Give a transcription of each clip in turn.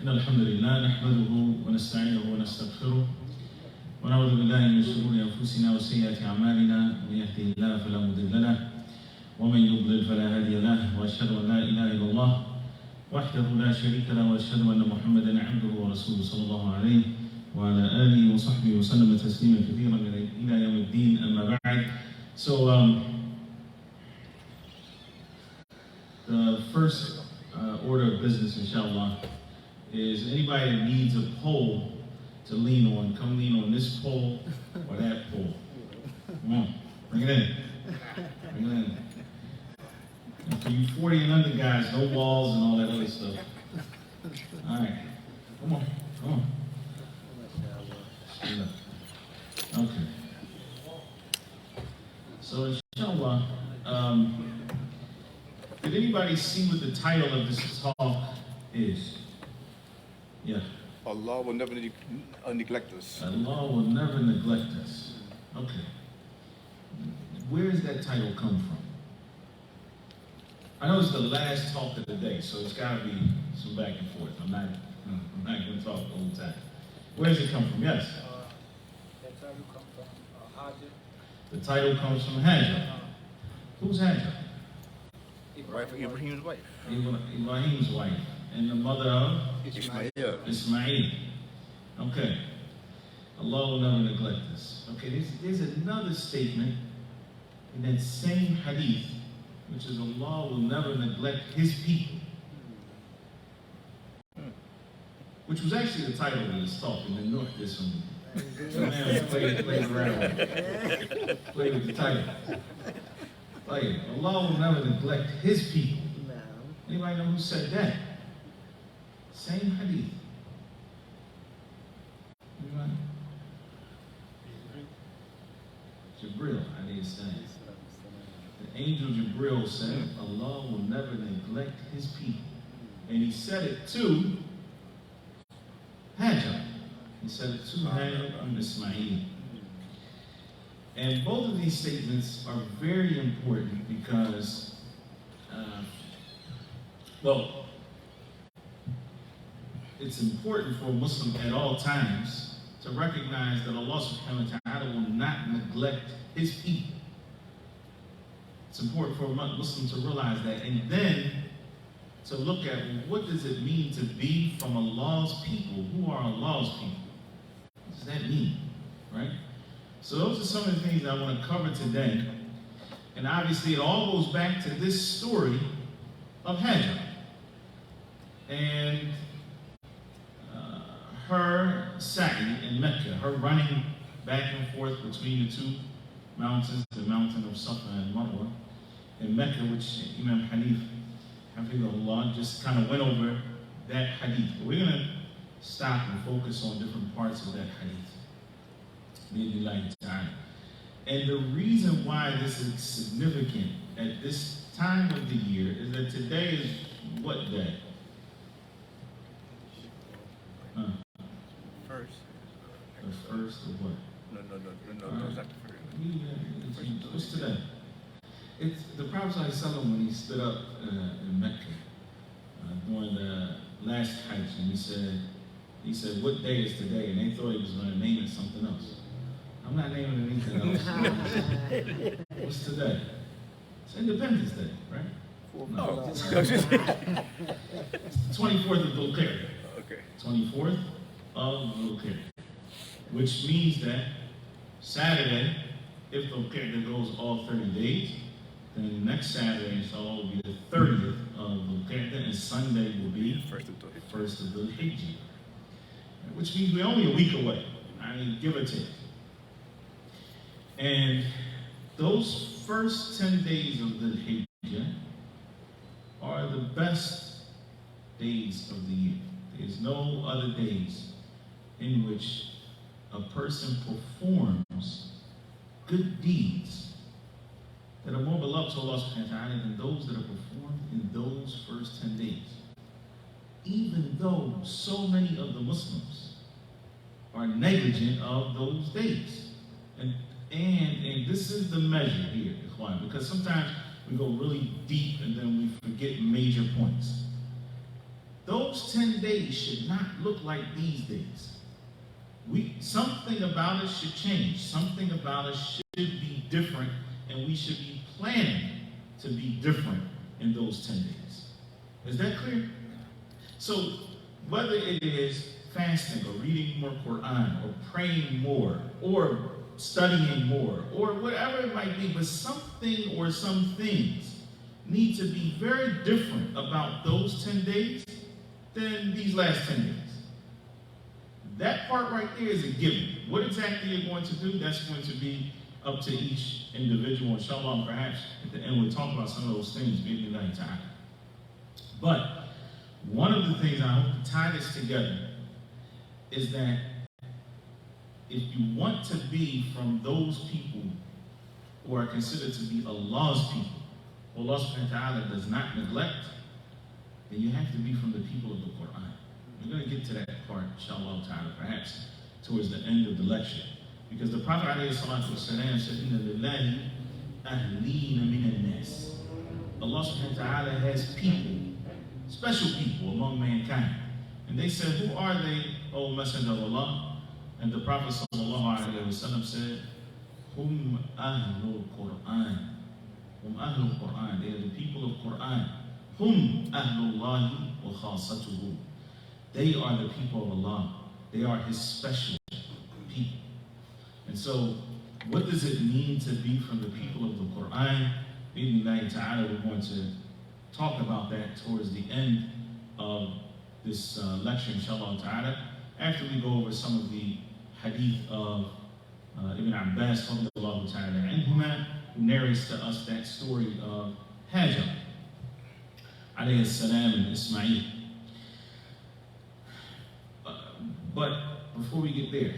إن الحمد لله نحمده ونستعينه ونستغفره ونعوذ بالله من شرور أنفسنا وسيئات أعمالنا من يهده الله فلا مضل له ومن يضلل فلا هادي له وأشهد أن لا إله إلا الله وحده لا شريك له وأشهد أن محمدا عبده ورسوله صلى الله عليه وعلى آله وصحبه وسلم تسليما كثيرا إلى يوم الدين أما بعد. So the first order of business, inshallah, is anybody that needs a pole to lean on, come lean on this pole or that pole. Come on, bring it in. Bring it in. And for you 40 and under guys, no walls and all that other stuff. All right, come on, come on. Okay. So inshallah, did anybody see what the title of this talk is? Yeah. Allah will never neglect us. Allah will never neglect us. Okay. Where does that title come from? I know it's the last talk of the day, so it's got to be some back and forth. I'm not going to talk the whole time. Where does it come from? Yes? The title comes from Hajar. The title comes from Hajar. Who's Hajar? Ibrahim's wife. Ibrahim's wife. And the mother of? Ismail. Okay. Allah will never neglect us. Okay, there's another statement in that same hadith, which is Allah will never neglect His people. Which was actually the title of this talk, and then North did some man played around. Played with the title. Like, Allah will never neglect His people. Anybody know who said that? Same hadith. Anybody? Jibril, alayhi salam. The angel Jibril said, Allah will never neglect His people. And He said it to Hajar. He said it to Hajar and Ismail. And both of these statements are very important because, well, it's important for a Muslim at all times to recognize that Allah subhanahu wa ta'ala will not neglect His people. It's important for a Muslim to realize that, and then to look at what does it mean to be from Allah's people? Who are Allah's people? What does that mean, right? So those are some of the things I want to cover today. And obviously it all goes back to this story of Hajar. And her sa'i in Mecca, her running back and forth between the two mountains, the mountain of Safa and Marwa in Mecca, which Imam Hanif, Hafidhullah, just kind of went over that hadith. But we're going to stop and focus on different parts of that hadith. And the reason why this is significant at this time of the year is that today is what day? First. The first of what? No, it's not the first. What's today? It's the Prophet ﷺ when he stood up in Mecca during the last Hajj, and he said, what day is today? And they thought he was going to name it something else. I'm not naming it anything else. What's today? It's Independence Day, right? No. It's the 24th of Dhul Qa'dah. Okay. 24th of Dhul Qa'dah. Which means that Saturday, if Dhul Qa'dah goes all 30 days, then next Saturday, inshallah, will be the 30th of Dhul Qa'dah, and Sunday will be first of Dhul Hijjah. Which means we're only a week away. I mean, give or take. And those first 10 days of the Hijjah are the best days of the year. There's no other days in which a person performs good deeds that are more beloved to Allah subhanahu wa ta'ala than those that are performed in those first 10 days. Even though so many of the Muslims are negligent of those days. And this is the measure here, Ikhwan, because sometimes we go really deep and then we forget major points. those 10 days should not look like these days. Something about us should change. Something about us should be different, and we should be planning to be different in those 10 days. Is that clear? So whether it is fasting or reading more Quran or praying more or studying more or whatever it might be, but something or some things need to be very different about those 10 days than these last 10 days. That part right there is a given. What exactly you're going to do, that's going to be up to each individual. Inshallah, perhaps at the end we'll talk about some of those things, bi'idhnillahi ta'ala. But one of the things I hope to tie this together is that if you want to be from those people who are considered to be Allah's people, Allah subhanahu wa ta'ala does not neglect, then you have to be from the people of the Quran. We're going to get to that part, inshallah ta'ala, perhaps towards the end of the lecture. Because the Prophet ﷺ said, Inna lillahi ahleena min nas. Allah subhanahu wa ta'ala has people, special people among mankind. And they said, who are they, O Messenger of Allah? And the Prophet ﷺ said, Hum ahlul Quran. Hum ahlul Quran. They are the people of Quran. Hum ahlullahi wa khasatuhu. They are the people of Allah. They are His special people. And so, what does it mean to be from the people of the Quran? Bi'idhnillahi ta'ala, we're going to talk about that towards the end of this lecture, inshallah ta'ala, after we go over some of the hadith of Ibn Abbas, radiyallahu ta'ala anhuma, who narrates to us that story of Hajar, alayhi salam, and Ismail. But before we get there,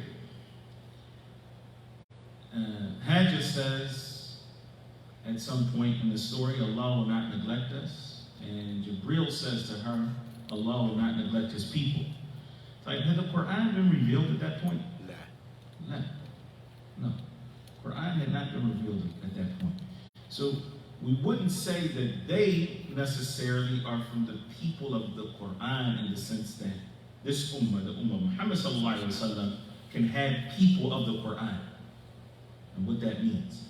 Hajar says at some point in the story, Allah will not neglect us. And Jibril says to her, Allah will not neglect His people. Like, had the Quran been revealed at that point? No. Quran had not been revealed at that point. So we wouldn't say that they necessarily are from the people of the Quran in the sense that this ummah, the ummah of Muhammad sallallahu alaihi wasallam, can have people of the Quran and what that means.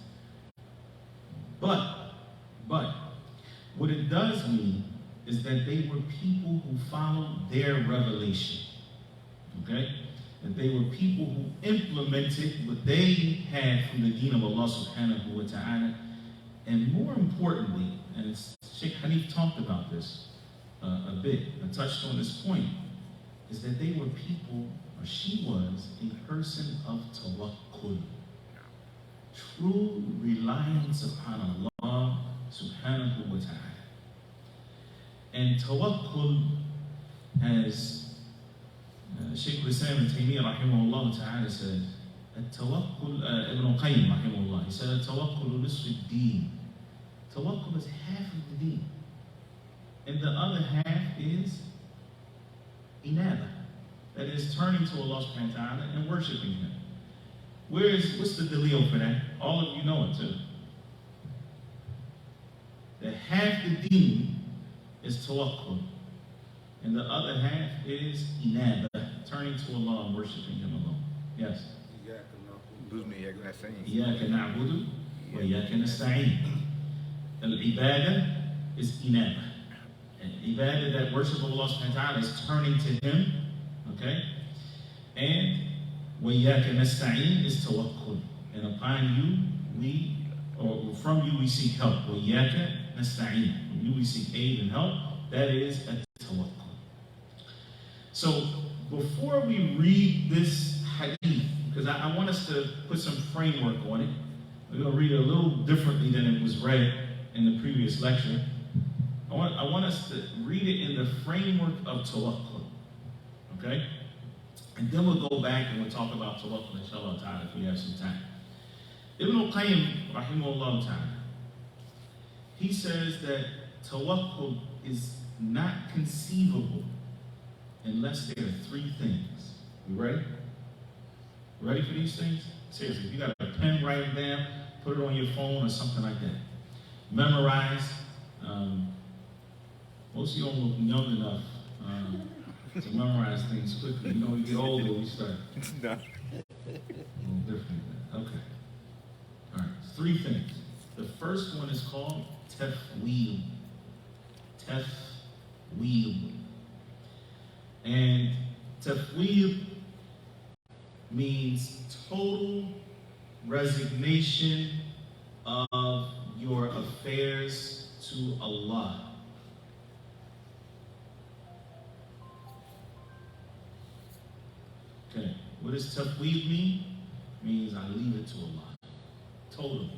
But what it does mean is that they were people who followed their revelation. Okay? That they were people who implemented what they had from the deen of Allah subhanahu wa ta'ala. And more importantly, and Shaikh Hanif talked about this a bit, and touched on this point, is that they were people, or she was, a person of tawakkul. True reliance upon Allah subhanahu wa ta'ala. And tawakkul, as Shaykh Islam ibn Taymiyyah rahimahullah ta'ala said, التوكل Ibn Qayyim rahimahullah, he said, التوكل نصف الدين. Tawakkul is half of the deen. And the other half is inaba. That is turning to Allah subhanahu wa ta'ala and worshiping Him. What's the dalil for that? All of you know it too. That half the deen is tawakkul. And the other half is inaba, turning to Allah and worshiping Him alone. Yes? إياك نعبد وإياك نستعين. Al-ibadah is inaba. And ibadah, that worship of Allah subhanahu wa ta'ala, is turning to Him. Okay? And وَإِيَّاكَ نَسْتَعِينَ is tawakkul. And upon you, or from you we seek help. وَإِيَّاكَ نَسْتَعِينَ. From you we seek aid and help. That is a tawakkul. So, before we read this hadith, because I want us to put some framework on it. We're going to read it a little differently than it was read in the previous lecture. I want us to read it in the framework of tawakkul. Okay? And then we'll go back and we'll talk about tawakkul, inshallah ta'ala, if we have some time. Ibn Qayyim, rahimahullah ta'ala, he says that tawakkul is not conceivable unless there are three things. You ready? Ready for these things? Seriously, if you got a pen, write it down, put it on your phone or something like that. Memorize. Most of you don't look young enough to memorize things quickly. You know, we get older, we start a little different. Okay. All right. 3 things. The first one is called tafweed. Tafweed. And tafweed means total resignation of your affairs to Allah. Okay, what does tafweed mean? It means I leave it to Allah. Totally.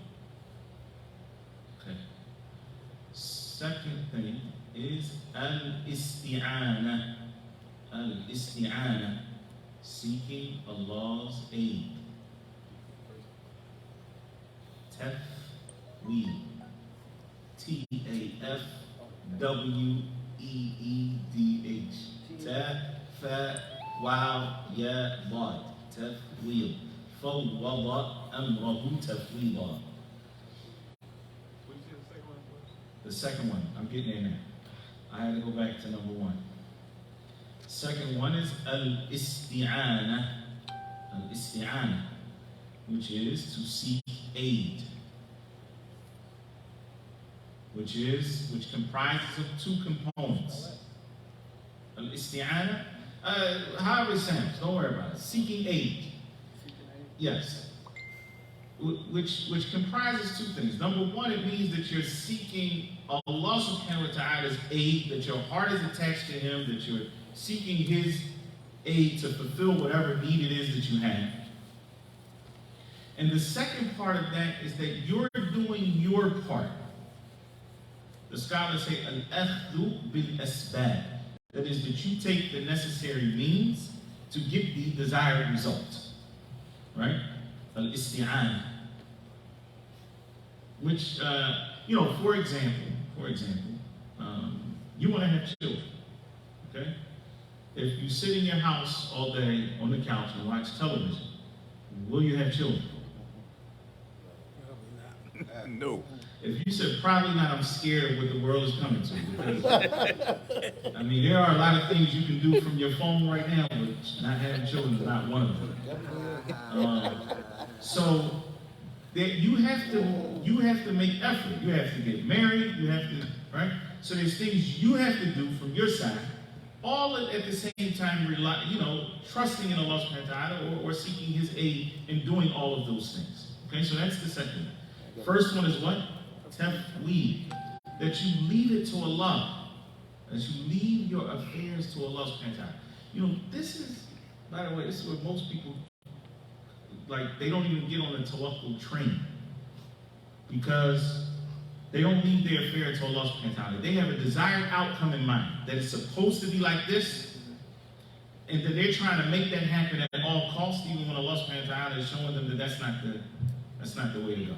Okay. Second thing is al-isti'ana. Al-isti'ana, seeking Allah's aid. Tafweed. Tafweed. Taf, wow, yeah, but tafweed. Fawwada amrahu tafweeda. The second one, I'm getting in there. I had to go back to number 1. Second one is al-isti'ana. Al-isti'ana, which is to seek aid. Which comprises of 2 components. Al-isti'ana, however it sounds, don't worry about it. Seeking aid. Yes. Which comprises 2 things. Number 1, it means that you're seeking Allah subhanahu wa ta'ala's aid, that your heart is attached to Him, that you're seeking His aid to fulfill whatever need it is that you have. And the second part of that is that you're doing your part. The scholars say al-akhdhu bil-asbab. That is, that you take the necessary means to get the desired result. Right? Al-isti'ana. Which, for example, you want to have children. Okay? If you sit in your house all day on the couch and watch television, will you have children? No. If you said probably not, I'm scared of what the world is coming to. Because, I mean, there are a lot of things you can do from your phone right now, but not having children is not one of them. So you have to make effort. You have to get married. You have to, right? So there's things you have to do from your side, all at the same time, trusting in Allah subhanahu wa ta'ala or seeking His aid in doing all of those things. Okay, so that's the second one. First one is what? Tafweed. That you leave it to Allah. That you leave your affairs to Allah subhanahu wa ta'ala. This is, by the way, this is what most people, they don't even get on the tawakkul train. Because they don't leave their affair to Allah subhanahu wa ta'ala. They have a desired outcome in mind. That it's supposed to be like this. And that they're trying to make that happen at all costs, even when Allah subhanahu wa ta'ala is showing them that that's not the way to go.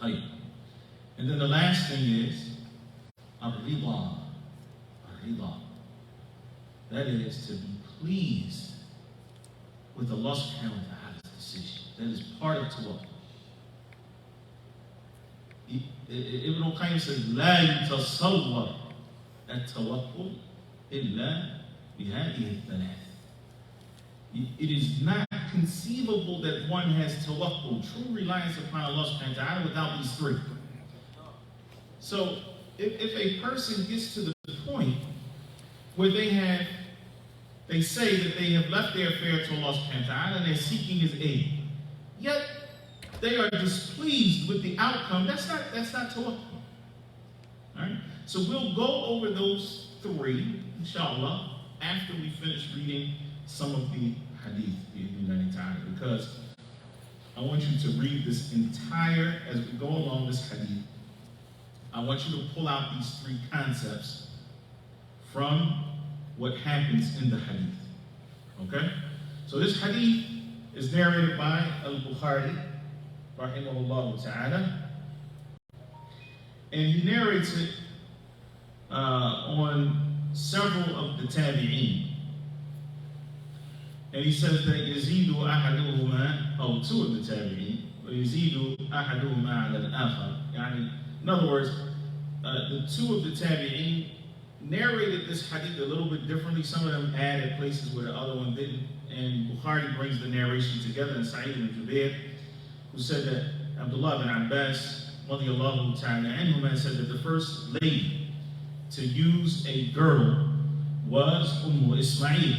And then the last thing is ar-rida. That is to be pleased with Allah subhanahu wa ta'ala's decision. That is part of tawakkul. Ibn al-Qayyim says, لا يتصور التوكل إلا بهذه الثلاث. It is not conceivable that one has tawakkul, true reliance upon Allah subhanahu wa ta'ala, without these 3. So, if a person gets to the point where they say that they have left their affair to Allah subhanahu wa ta'ala and they're seeking His aid, yet they are displeased with the outcome, that's not tawakkul. Alright? So we'll go over those 3, inshallah, after we finish reading some of the hadith, because I want you to read this entire, as we go along this hadith, I want you to pull out these 3 concepts from what happens in the hadith. Okay? So this hadith is narrated by Al-Bukhari, rahimahullah ta'ala, and he narrates it on several of the tabi'een. And he says that يزيد أحدهما, 2 of the tabi'een, ويزيد أحدهما على الآخر. In other words, the 2 of the tabi'een narrated this hadith a little bit differently. Some of them added places where the other one didn't. And Bukhari brings the narration together in Sa'id ibn Jubair, who said that Abdullah bin Abbas, radiyallahu ta'ala anhuma, said that the first lady to use a girdle was Ismail,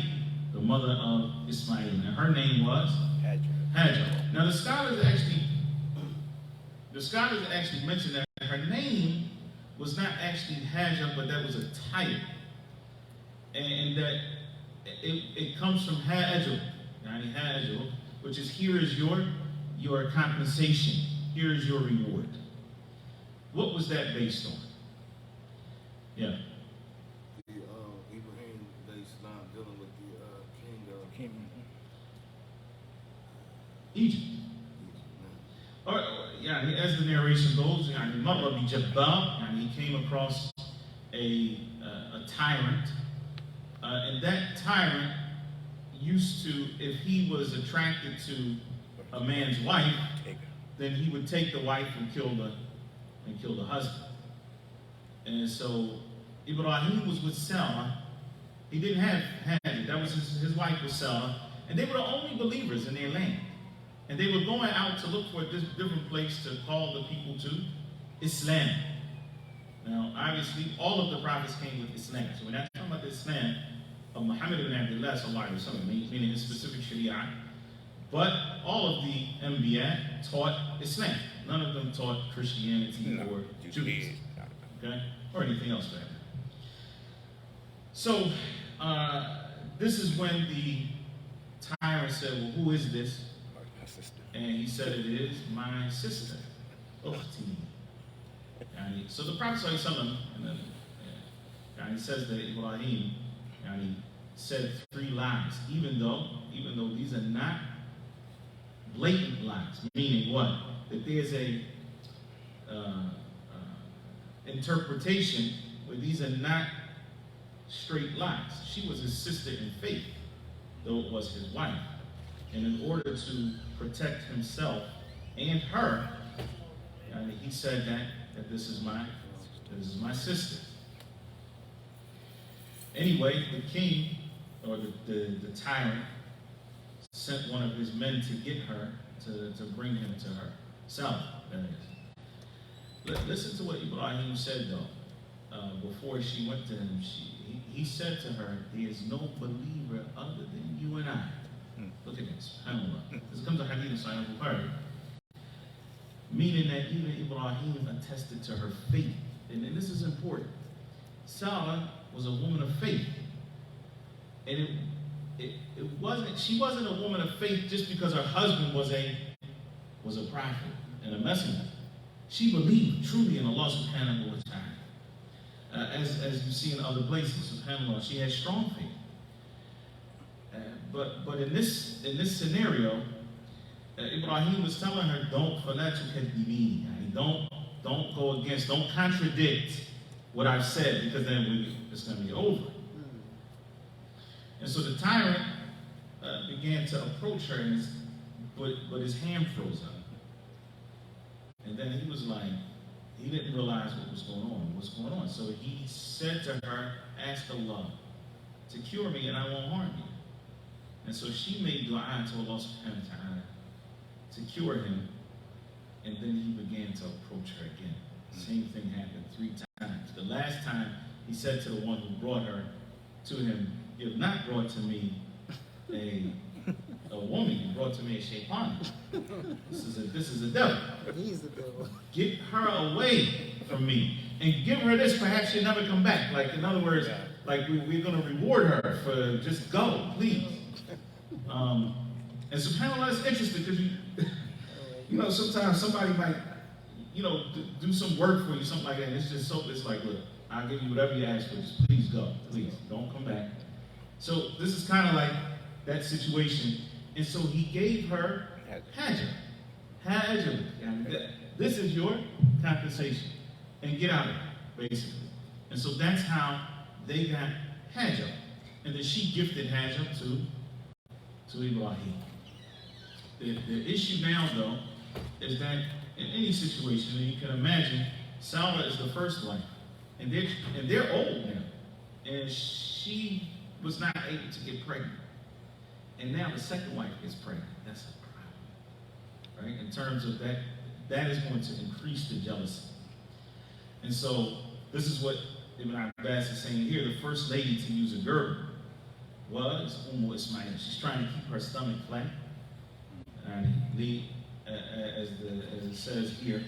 the mother of Ismail. And her name was Hajar. Now the scholars actually mention that her name was not actually Hajar, but that was a title. And that it comes from Hajar, which is here is your compensation, here is your reward. What was that based on? Yeah. Ibrahim Islam dealing with the king of Egypt. As the narration goes, Marra bi Jabbar, he came across a tyrant, and that tyrant used to, if he was attracted to a man's wife, then he would take the wife and kill the husband. And so Ibrahim was with Sarah. He didn't have Hajar. That was his wife was Sarah, and they were the only believers in their land. And they were going out to look for a different place to call the people to Islam. Now, obviously, all of the prophets came with Islam. So we're not talking about the Islam of Muhammad ibn Abdullah sallallahu alaihi wasallam, meaning his specific Sharia. But all of the Anbiya taught Islam. None of them taught Christianity or Judaism, okay, or anything else like that. So this is when the tyrant said, "Well, who is this?" And he said, "It is my sister, Ukhti." So the Prophet ﷺ, and he says that Ibrahim, he said 3 lies, even though these are not blatant lies. Meaning what? That there's a interpretation where these are not straight lies. She was his sister in faith, though it was his wife. And in order to protect himself and her, he said that this is my sister. Anyway, the king, or the tyrant, sent one of his men to get her, to bring him to herself, that is. Listen to what Ibrahim said, though. Before she went to him, he said to her, "There is no believer other than you and I." Look at this. This comes to Hadith in Sahih Bukhari. Meaning that even Ibrahim attested to her faith. And this is important. Sarah was a woman of faith. And she wasn't a woman of faith just because her husband was a prophet and a messenger. She believed truly in Allah subhanahu wa ta'ala. As you see in other places, subhanAllah, she had strong faith. But in this scenario, Ibrahim was telling her, don't go against, don't contradict what I've said, because then it's going to be over. And so the tyrant began to approach her, but his hand froze up. And then he was like, he didn't realize what's going on. So he said to her, "Ask Allah to cure me and I won't harm you." And so she made dua to Allah subhanahu wa ta'ala to cure him, and then he began to approach her again. Same thing happened 3 times. The last time he said to the one who brought her to him, "You have not brought to me a woman, you brought to me a shaitan. This is a devil. He's the devil. Get her away from me and give her this, perhaps she'll never come back." Like, in other words, like we're going to reward her for just go, please. And subhanAllah, it's interesting because sometimes somebody might, do some work for you, something like that. And it's like, look, I'll give you whatever you ask for, just please go, please, don't come back. So this is kind of like that situation. And so he gave her Hajar. This is your compensation. And get out of it, basically. And so that's how they got Hajar. And then she gifted Hajar to Ibrahim. The issue now, though, is that in any situation, and you can imagine, Sarah is the first wife. And they're old now. and she was not able to get pregnant. And now the second wife gets pregnant. That's a problem, right? In terms of that, that is going to increase the jealousy. And so this is what Ibn Abbas is saying here. The first lady to use a girdle was Ismail. She's trying to keep her stomach flat. And as it says here,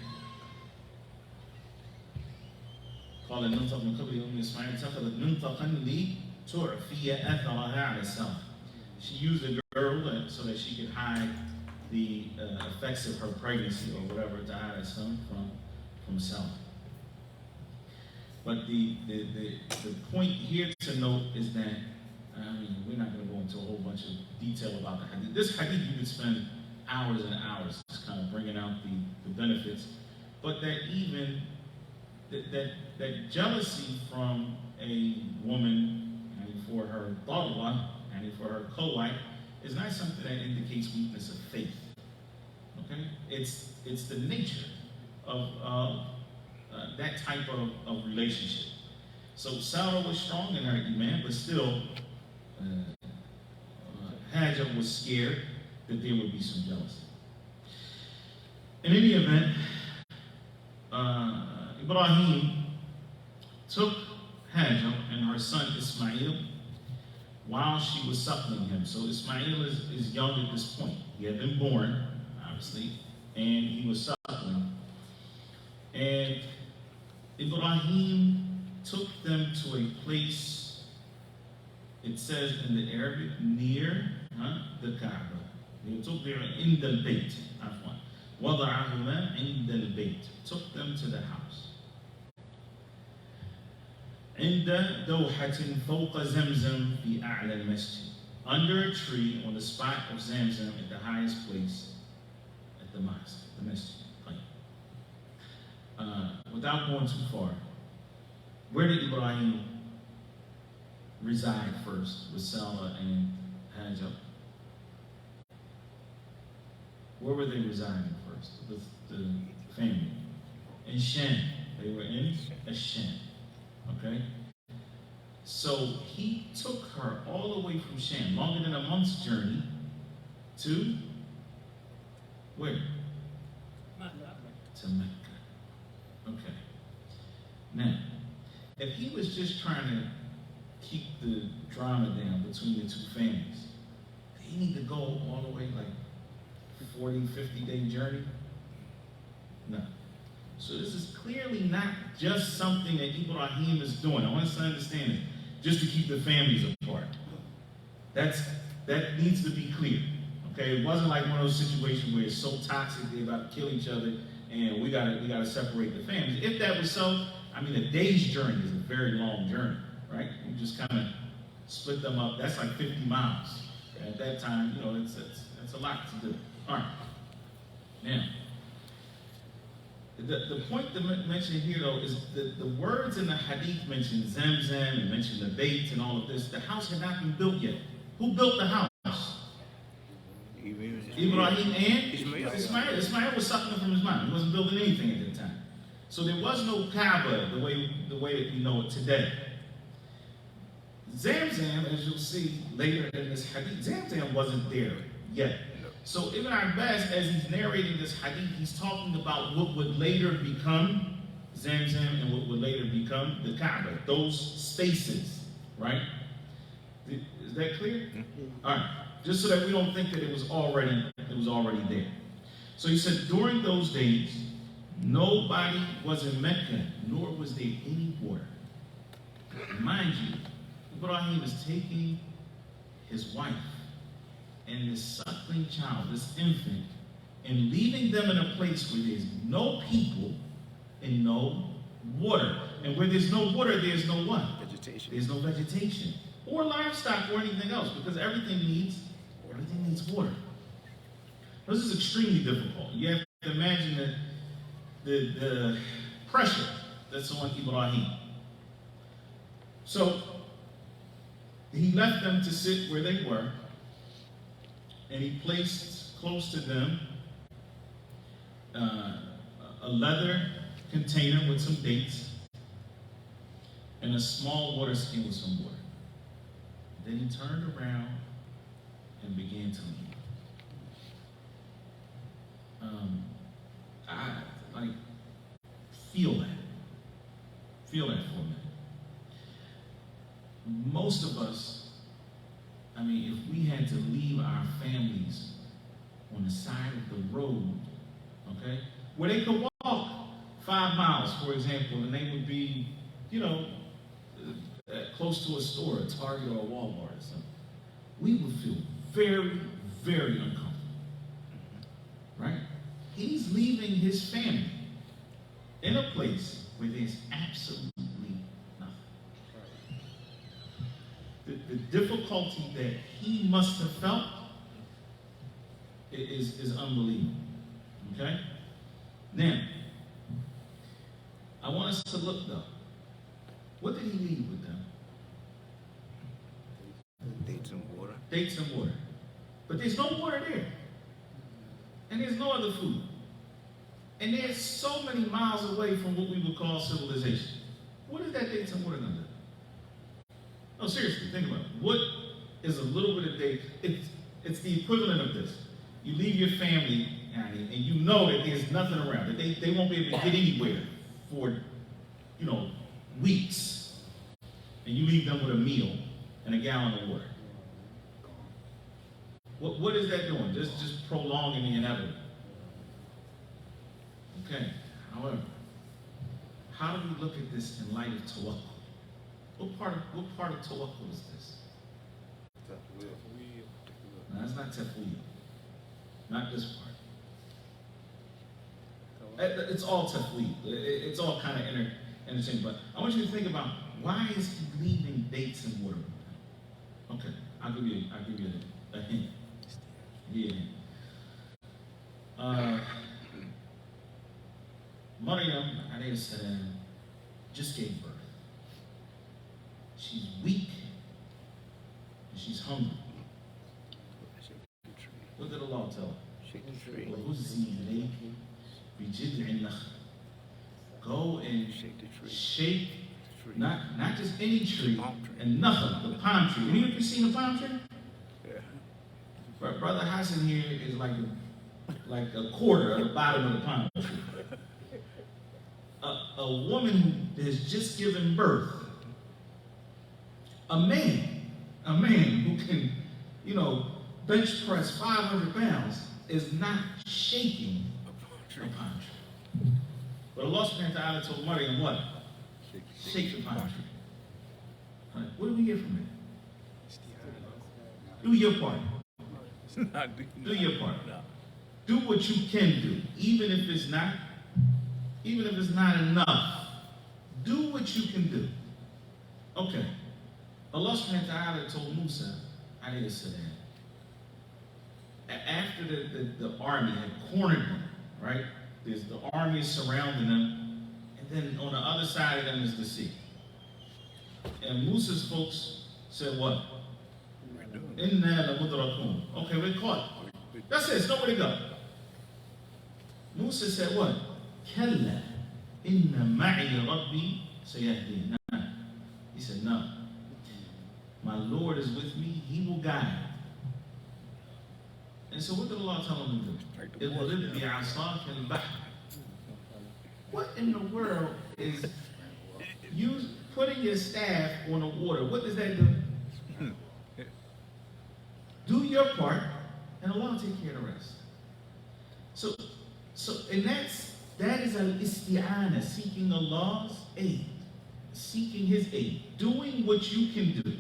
قال المنطق من قبل إسماعيل اتخذت منطقا لتعفي أثرها على السلف. She used a girdle so that she could hide the effects of her pregnancy or whatever to hide her son from self. But the point here to note is that, we're not going to go into a whole bunch of detail about the hadith. This hadith, you could spend hours and hours just kind of bringing out the benefits. But that even, that jealousy from a woman and for her talwa and for her co-wife is not something that indicates weakness of faith. Okay? It's the nature of that type of relationship. So Sarah was strong in her iman, but still Hajar was scared that there would be some jealousy. In any event, Ibrahim took Hajar and her son Ismail while she was suckling him. So Ismail is young at this point. He had been born, obviously, and he was suckling. And Ibrahim took them to a place, it says in the Arabic, near the Kaaba. They took them in the Bayt. وَضَعَهُمَا عِنْدَ الْبَيْتِ. Took them to the house. عند دوحة فوق زمزم في أعلى المسجد. Under a tree on the spot of Zamzam at the highest place at the mosque, the masjid. Without going too far, where did Ibrahim reside first with Salah and Hajar? Where were they residing first with the family? In Shem. They were in Shem. Okay? So he took her all the way from Shem, longer than a month's journey, to where? To Mecca. Okay. Now, if he was just trying to keep the drama down between the two families, did he need to go all the way like 40, 50-day journey? No. So this is clearly not just something that Ibrahim is doing. I want us to understand it. Just to keep the families apart. That needs to be clear. Okay? It wasn't like one of those situations where it's so toxic they're about to kill each other and we gotta separate the families. If that was so, a day's journey is a very long journey, right? You just kind of split them up. That's like 50 miles. At that time, it's a lot to do. All right. Now, the point to mention here, though, is the words in the hadith mention Zamzam and mention the Bayt and all of this. The house had not been built yet. Who built the house? Ibrahim and Ismail. Ismail was suckling from his mom. He wasn't building anything at that time. So there was no Kaaba the way that we know it today. Zamzam, as you'll see later in this hadith, Zamzam wasn't there yet. So Ibn Abbas, as he's narrating this hadith, he's talking about what would later become Zamzam and what would later become the Kaaba. Those spaces, right? Is that clear? Mm-hmm. All right. Just so that we don't think that it was already there. So he said, during those days, nobody was in Mecca, nor was there any water. Mind you, Ibrahim is taking his wife and this suckling child, this infant, and leaving them in a place where there's no people and no water. And where there's no water, there's no what? Vegetation. There's no vegetation. Or livestock or anything else, because everything needs water. This is extremely difficult. You have to imagine the pressure that's on Ibrahim. So he left them to sit where they were, and he placed close to them a leather container with some dates, and a small water skin with some water. Then he turned around and began to leave. I like feel that. Feel that for a minute. Most of us, I mean, if we had to leave our families on the side of the road, okay, where they could walk 5 miles, for example, and they would be, close to a store, a Target or a Walmart or something, we would feel very, very uncomfortable, right? He's leaving his family in a place where there's absolutely nothing. The difficulty that he must have felt is unbelievable, okay? Now, I want us to look, though. What did he leave with them? Dates and water. Dates and water. But there's no water there. And there's no other food. And they're so many miles away from what we would call civilization. What is that dates and water going to do? No, seriously, think about it. What is a little bit of dates? It's the equivalent of this. You leave your family, and you know that there's nothing around. That they won't be able to get anywhere for, weeks. And you leave them with a meal and a gallon of water. What is that doing? Just prolonging the inevitable. Okay, however, how do we look at this in light of tawakkul? What part of tawakkul is this? No, that's not tafwid. Not this part. It's all tafwid. It's all kind of interchangeable. But I want you to think about, why is he leaving dates and water? Okay, I'll give you a hint. Yeah. Maryam alayhi salam just gave birth. She's weak and she's hungry. What did Allah tell her? Shake the tree. Go and Shake the tree. shake, Tree. not just any tree, Palm tree. and nothing, the palm tree. Any of you seen the palm tree? Yeah. Brother Hassan here is like a quarter at the bottom of the palm tree. A woman who has just given birth, a man who can, bench press 500 pounds is not shaking a palm tree. But Allah subhanahu wa ta'ala told Maryam what? Shake the palm tree. Right. What do we get from it? Do your part. Do your part. Do what you can do, even if it's not enough. Do what you can do. Okay. Allah subhanahu wa ta'ala told Musa alayhi salam, after the army had cornered them, right? There's the army is surrounding them, and then on the other side of them is the sea. And Musa's folks said what? Inna lamudrakun. Okay, we're caught. That's it, it's nowhere to go. Musa said what? Kalla inna ma'i rabbi sayahdin. He said, no. My Lord is with me, he will guide. And so what did Allah tell him to do? What in the world is you putting your staff on the water? What does that do? Do your part, and Allah will take care of the rest. And that is al-isti'ana, seeking Allah's aid, seeking His aid, doing what you can do.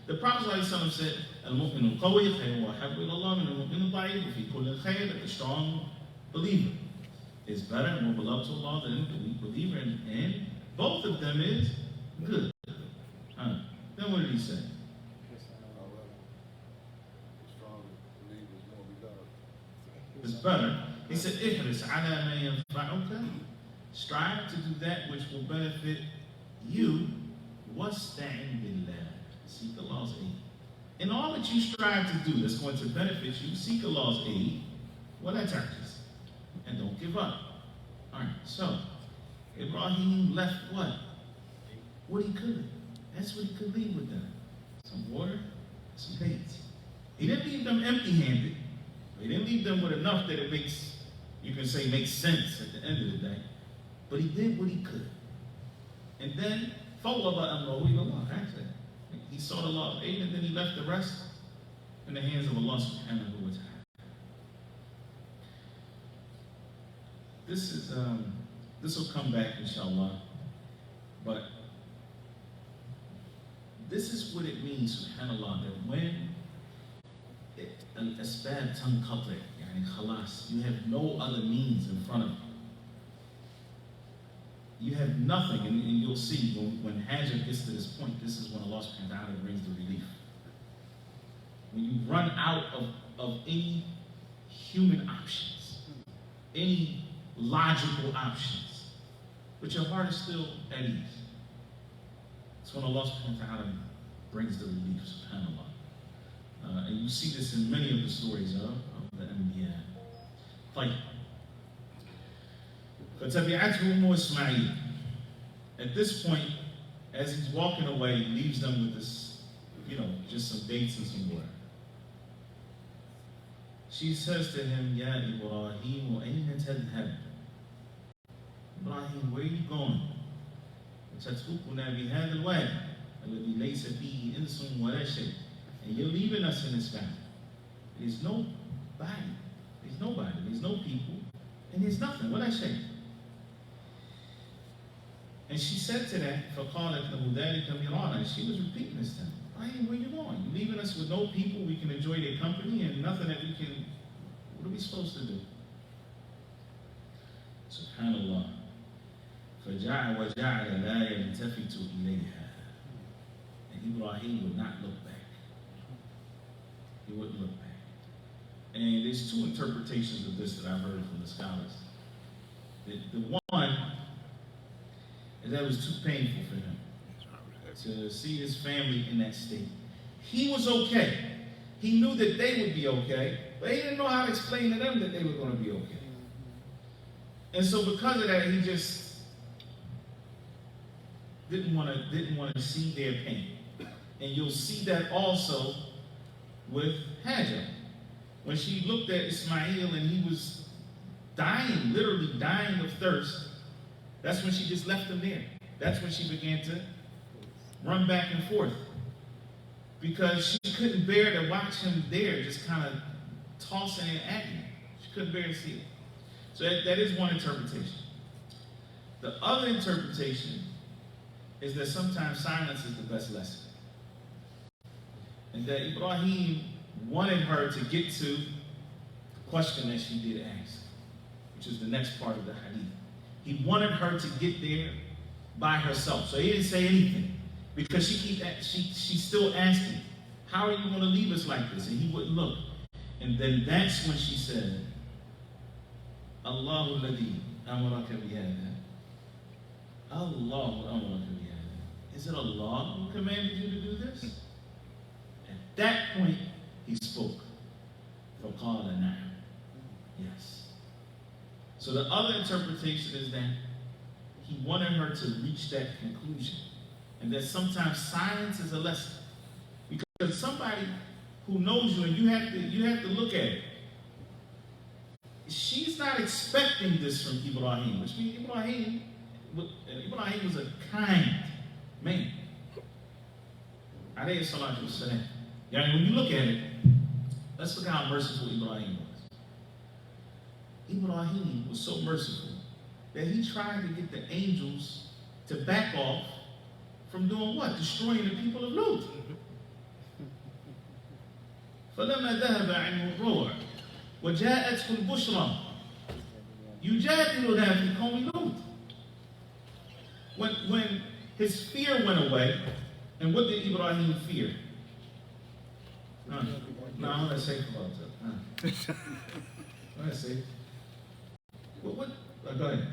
The Prophet ﷺ said, "Al-mu'minu al-qawi khayrun wa habbu ila Allah min al-mu'min al-da'if fi kulli khayr." That the strong believer is better and more beloved to Allah than the weak believer, and both of them is good. Then what did he say? It's better. He said, "Ihris ala ma yanfa'uka." Strive to do that which will benefit you. Wasta'in billah. Seek Allah's aid. In all that you strive to do that's going to benefit you, seek Allah's aid. Wala tarjis. And don't give up. Alright, so Ibrahim left what? What he could. That's what he could leave with them. Some water, some dates. He didn't leave them empty-handed. He didn't leave them with enough that it makes, you can say, makes sense at the end of the day. But he did what he could. And then, actually, he saw the law of 8, and then he left the rest in the hands of Allah subhanahu wa ta'ala. This will come back, inshallah. But this is what it means, subhanAllah, that when al-asbab tanqati, yani khalas, you have no other means in front of you. You have nothing, and you'll see when Hajj gets to this point, this is when Allah subhanahu wa ta'ala brings the relief. When you run out of any human options, any logical options, but your heart is still at ease. It's when Allah subhanahu wa ta'ala brings the relief, subhanAllah. And you see this in many of the stories of the Anbiya. Like, فَتَبِعَتْهُ إِسْمَعِيلٌ. At this point, as he's walking away, he leaves them with this, just some dates and some water. She says to him, Ya Ibrahim, أَيْنَ تَذْهَبُ? Ibrahim, where are you going? وَتَتْرُكُنَا بِهَذَا الْوَادِ الَّذِي لَيْسَ فِيهِ إِنسٌ وَلَا شَيْءٌ. And you're leaving us in this valley. There's nobody, there's no people, and there's nothing. What I say? And she said to that, فَقَالَتْ لَهُ ذَلِكَ مِرَارًا. And she was repeating this to him. Ibrahim, where you going? You're leaving us with no people, we can enjoy their company, and nothing that we can, what are we supposed to do? SubhanAllah. فَجَعَ وَجَعَلَ لَا يَلْتَفِتُ إِلَيْهَا. And Ibrahim would not look back. He wouldn't look back. And there's two interpretations of this that I've heard from the scholars. The one is that it was too painful for him to see his family in that state. He was okay. He knew that they would be okay, but he didn't know how to explain to them that they were going to be okay. And so because of that, he just didn't want to see their pain. And you'll see that also with Hajar. When she looked at Ismail and he was dying, literally dying of thirst, that's when she just left him there. That's when she began to run back and forth. Because she couldn't bear to watch him there, just kind of tossing and acting. She couldn't bear to see it. So that is one interpretation. The other interpretation is that sometimes silence is the best lesson. And that Ibrahim wanted her to get to the question that she did ask, which is the next part of the hadith. He wanted her to get there by herself. So he didn't say anything because she's still asking, how are you going to leave us like this? And he wouldn't look. And then that's when she said, Allahu ladhi amaraka bihada. Allahu amaraka bihada. Is it Allah who commanded you to do this? At that point, he spoke. فَقَالَ نَعَمْ. Yes. So the other interpretation is that he wanted her to reach that conclusion. And that sometimes silence is a lesson. Because somebody who knows you and you have to look at it. She's not expecting this from Ibrahim, which means Ibrahim was a kind man. Alayhi salatu wassalam. When you look at it, let's look how merciful Ibrahim was. Ibrahim was so merciful that he tried to get the angels to back off from doing what? Destroying the people of Lut. فَلَمَا ذَهَبَ عَنْهُ الرُّوعُ وَجَاءَتْهُ الْبُشْرَى يُجَادِلُنَا فِي قَوْمِ لُوطٍ. When his fear went away, and what did Ibrahim fear? No, I'm going to say about that. I'm going to say. What? Go ahead.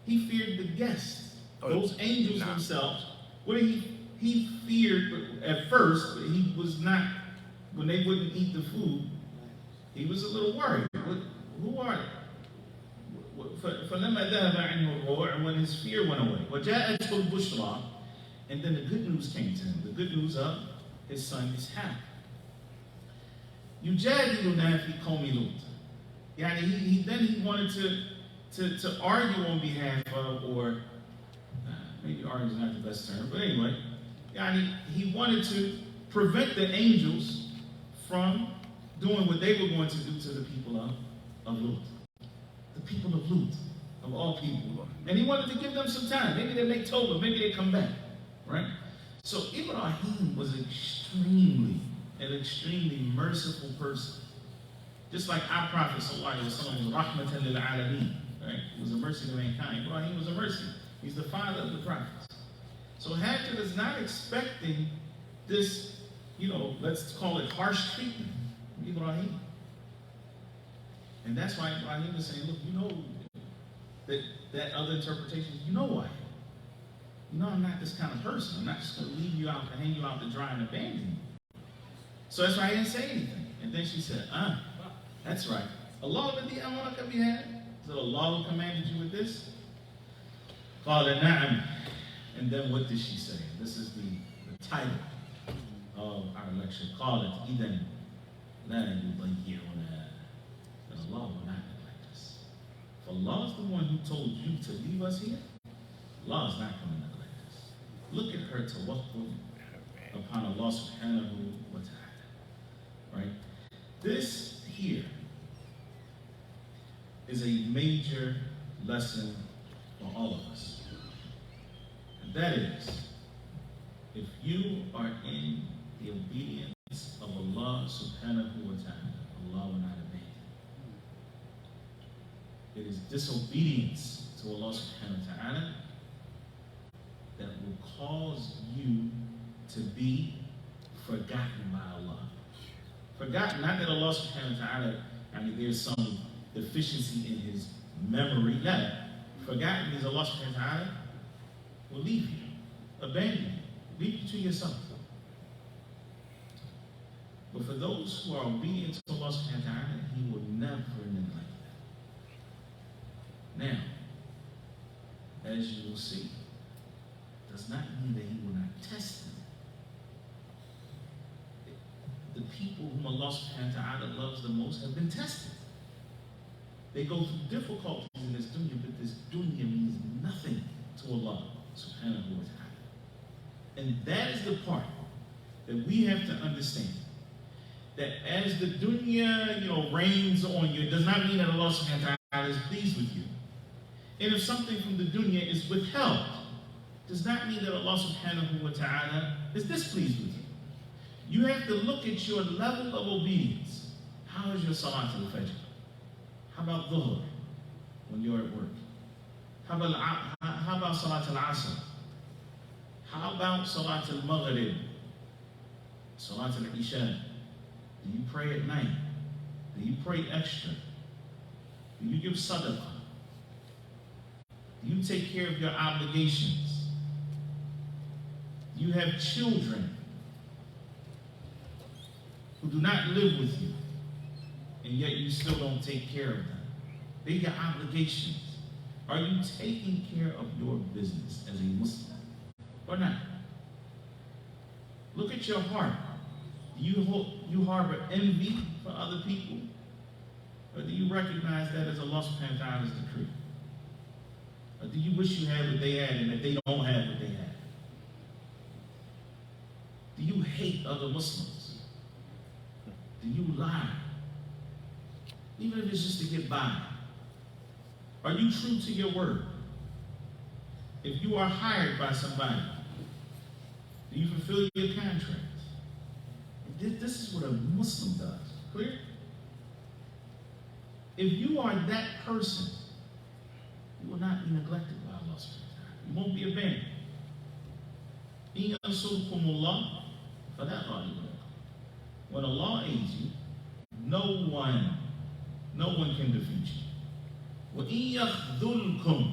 He feared the guests, those angels themselves. What did he feared at first, but he was not, when they wouldn't eat the food, he was a little worried. Who are they? فَلَمَا ذَهَبَ عَنْهُ الرُّوعُ. When his fear went away. وَجَاءَتْهُ الْبُشْرَى. And then the good news came to him. The good news of his son Ishaq. يجادلنا في قوم لوط. يعني he wanted to argue on behalf of, or maybe argue is not the best term, but anyway, يعني he wanted to prevent the angels from doing what they were going to do to the people of Lut. The people of Lut, of all people. And he wanted to give them some time. Maybe they make Tobah, maybe they come back. Right? So Ibrahim was an extremely merciful person. Just like our Prophet ﷺ was rahmatan lil alameen, right? He was a mercy to mankind. Ibrahim was a mercy. He's the father of the prophets. So Hajar is not expecting this, let's call it harsh treatment from Ibrahim. And that's why Ibrahim is saying, look, that other interpretation, why. I'm not this kind of person. I'm not just going to leave you out and hang you out to dry and abandon you. So that's why I didn't say anything. And then she said, that's right. Allah so Allah who commanded you with this? قال نعم. And then what did she say? This is the title of our lecture. قالت إذن لا يضيعنا. That Allah will not neglect us. If Allah is the one who told you to leave us here, Allah is not going to neglect us. Look at her tawakkul upon Allah subhanahu wa ta'ala. Right? This here is a major lesson for all of us. And that is, if you are in the obedience of Allah subhanahu wa ta'ala, Allah will not abandon you. It is disobedience to Allah subhanahu wa ta'ala that will cause you to be forgotten by Allah. Forgotten, not that Allah subhanahu wa ta'ala, there's some deficiency in his memory. No. Forgotten means Allah subhanahu wa ta'ala will leave you, abandon you, leave you to yourself. But for those who are obedient to Allah subhanahu wa ta'ala, he will never neglect them. Now, as you will see, does not mean that he will not test them. The people whom Allah subhanahu wa ta'ala loves the most have been tested. They go through difficulties in this dunya, but this dunya means nothing to Allah subhanahu wa ta'ala. And that is the part that we have to understand. That as the dunya, rains on you, it does not mean that Allah subhanahu wa ta'ala is pleased with you. And if something from the dunya is withheld, does not mean that Allah subhanahu wa ta'ala is displeased with you. You have to look at your level of obedience. How is your salat al-fajr? How about dhuhr when you're at work? How about salat al-asr? How about salat al-maghrib? Salat al-isha? Do you pray at night? Do you pray extra? Do you give sadaqah? Do you take care of your obligations? Do you have children who do not live with you, and yet you still don't take care of them? They got obligations. Are you taking care of your business as a Muslim or not? Look at your heart. Do you harbor envy for other people? Or do you recognize that as Allah subhanahu wa ta'ala's decree? Or do you wish you had what they had and that they don't have what they had? Do you hate other Muslims? Do you lie? Even if it's just to get by. Are you true to your word? If you are hired by somebody, do you fulfill your contract? This is what a Muslim does. Clear? If you are that person, you will not be neglected by Allah subhanahu wa ta'ala. You won't be abandoned. إِن يَنْصُرْكُمُ اللَّهُ فَلَا غَالِبَ لَكُمْ. When Allah aids you, no one can defeat you. وَإِن يَخْذُلْكُمْ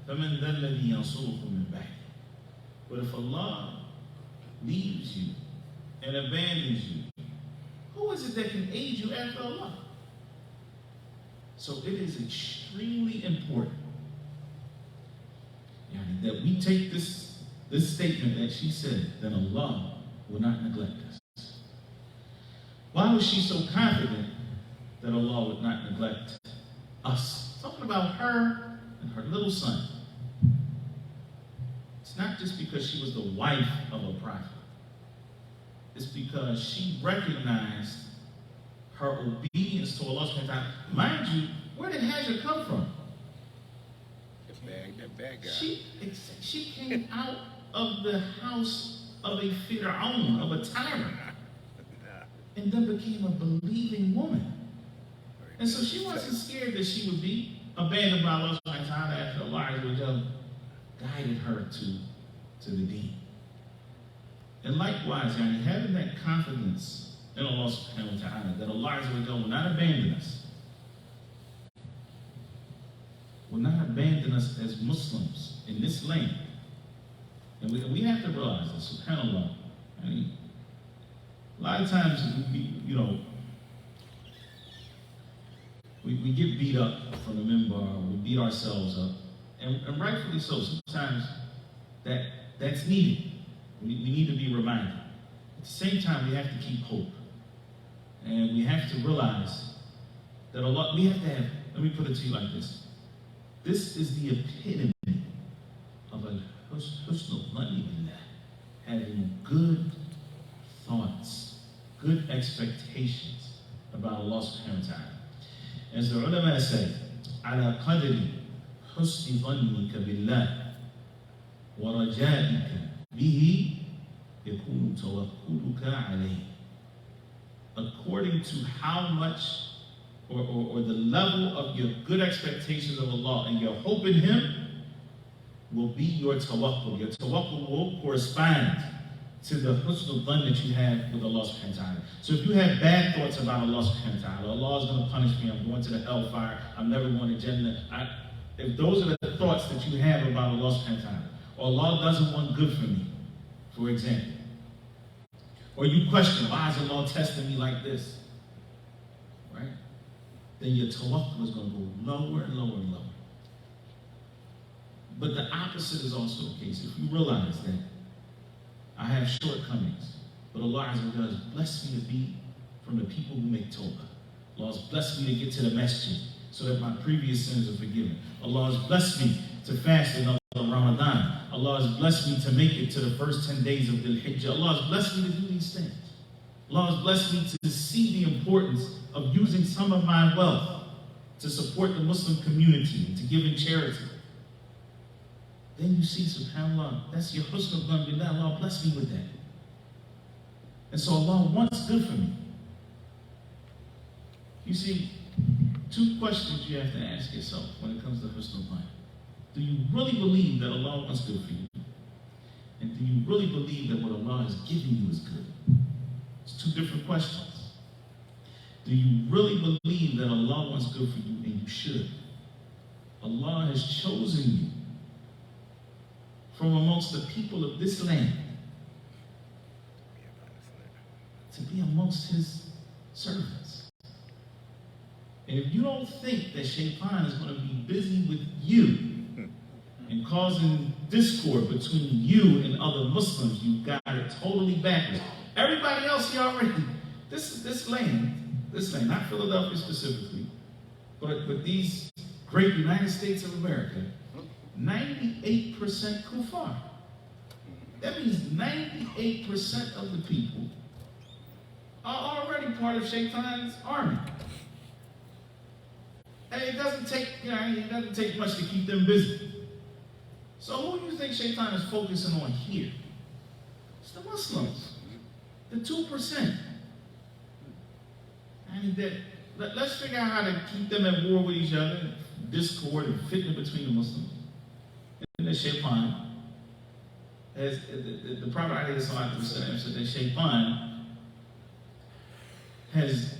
فَمَنْ ذَا الَّذِي يَنْصُرُكُمْ مِنْ بَعْدِهِ. But if Allah leaves you and abandons you, who is it that can aid you after Allah? So it is extremely important that we take this this statement that she said, then Allah will not neglect us. Why was she so confident that Allah would not neglect us? Talking about her and her little son. It's not just because she was the wife of a prophet. It's because she recognized her obedience to Allah subhanahu wa ta'ala. Mind you, where did Hajar come from? That bad guy. She came out of the house of a Fir'aun, of a tyrant, and then became a believing woman. And so she wasn't scared that she would be abandoned by Allah subhanahu wa ta'ala after Allah guided her to the deen. And likewise, having that confidence in Allah subhanahu wa ta'ala, that Allah will not abandon us, will not abandon us as Muslims in this land. And we have to realize this, subhanAllah. A lot of times, we get beat up from the minbar, we beat ourselves up, and rightfully so. Sometimes that's needed. We need to be reminded. At the same time, we have to keep hope. And we have to realize that we have to have, let me put it to you like this. This is the epitome of a husnul dhanni billah, having good thoughts, good expectations about Allah subhanahu wa ta'ala. As the ulama say, على قدر حسن ظنك بالله ورجائك به يكون توكلك عليه. According to how much or the level of your good expectations of Allah and your hope in Him will be your tawakkul. Your tawakkul will correspond to the husnul dhan that you have with Allah subhanahu wa ta'ala. So if you have bad thoughts about Allah subhanahu wa ta'ala, Allah is going to punish me, I'm going to the hellfire, I'm never going to Jannah. If those are the thoughts that you have about Allah subhanahu wa ta'ala, or Allah doesn't want good for me, for example, or you question, why is Allah testing me like this? Right? Then your tawakkul is going to go lower and lower and lower. But the opposite is also the case. If you realize that I have shortcomings, but Allah has blessed me to be from the people who make tawbah. Allah has blessed me to get to the masjid so that my previous sins are forgiven. Allah has blessed me to fast in Ramadan. Allah has blessed me to make it to the first 10 days of Dhul Hijjah. Allah has blessed me to do these things. Allah has blessed me to see the importance of using some of my wealth to support the Muslim community, to give in charity. Then you see, subhanAllah, that's your husnul dhan billah. Allah bless me with that. And so Allah wants good for me. You see, two questions you have to ask yourself when it comes to husnul dhan. Do you really believe that Allah wants good for you? And do you really believe that what Allah has given you is good? It's two different questions. Do you really believe that Allah wants good for you? And you should. Allah has chosen you from amongst the people of this land to be amongst His servants. And if you don't think that Shaitan is going to be busy with you and causing discord between you and other Muslims, you got it totally backwards. Everybody else here already, this land, not Philadelphia specifically, but these great United States of America, 98% kuffar. That means 98% of the people are already part of Shaitan's army. And it doesn't take much to keep them busy. So who do you think Shaitan is focusing on here? It's the Muslims, the 2%. Let's figure out how to keep them at war with each other, discord and fitna between the Muslims. And the Shaitan, as the Prophet ﷺ said that Shaitan has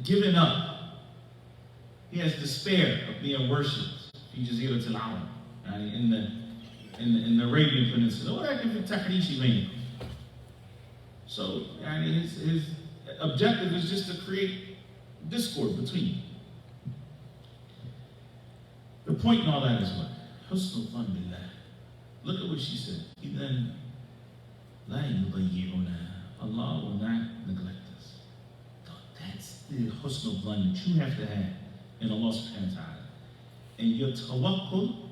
given up. He has despair of being worshipped. Fi Jaziratul Arab, in the Arabian Peninsula. What happened to Tahrishi Rain? So his objective is just to create discord between you. The point in all that is what? Husnul dhan billah. Look at what she said. Then, Allah will not neglect us. That's the husn al-dhan that you have to have in Allah subhanahu wa ta'ala. And your tawakkul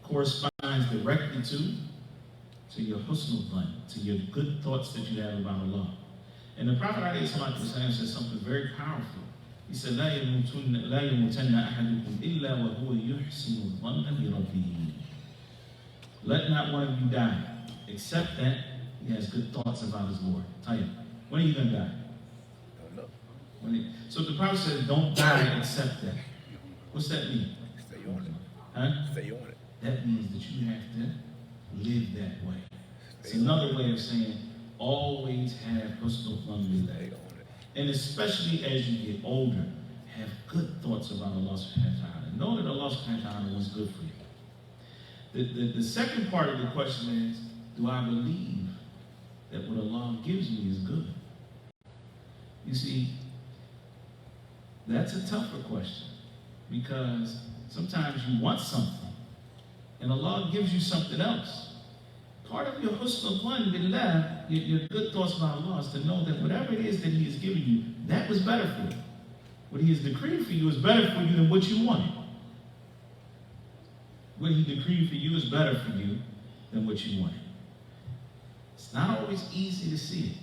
corresponds directly to your husn al-dhan, to your good thoughts that you have about Allah. And the Prophet ﷺ said something very powerful. He said, لا يموتن أحدكم إلا وهو يحسن الظن بربه. Let not one of you die, except that he has good thoughts about his Lord. Tahir, when are you going to die? Don't know. So the Prophet said, don't die except that. What's that mean? Stay on it. Huh? Stay on it. That means that you have to live that way. It's another way of saying, always have husnul dhan billah. And especially as you get older, have good thoughts about Allah subhanahu wa ta'ala. Know that Allah subhanahu wa ta'ala wants good for you. The second part of the question is, do I believe that what Allah gives me is good? You see, that's a tougher question, because sometimes you want something and Allah gives you something else. Part of your husnul dhan billah, your good thoughts about Allah, is to know that whatever it is that He has given you, that was better for you. What He has decreed for you is better for you than what you wanted. What He decreed for you is better for you than what you wanted. It's not always easy to see it,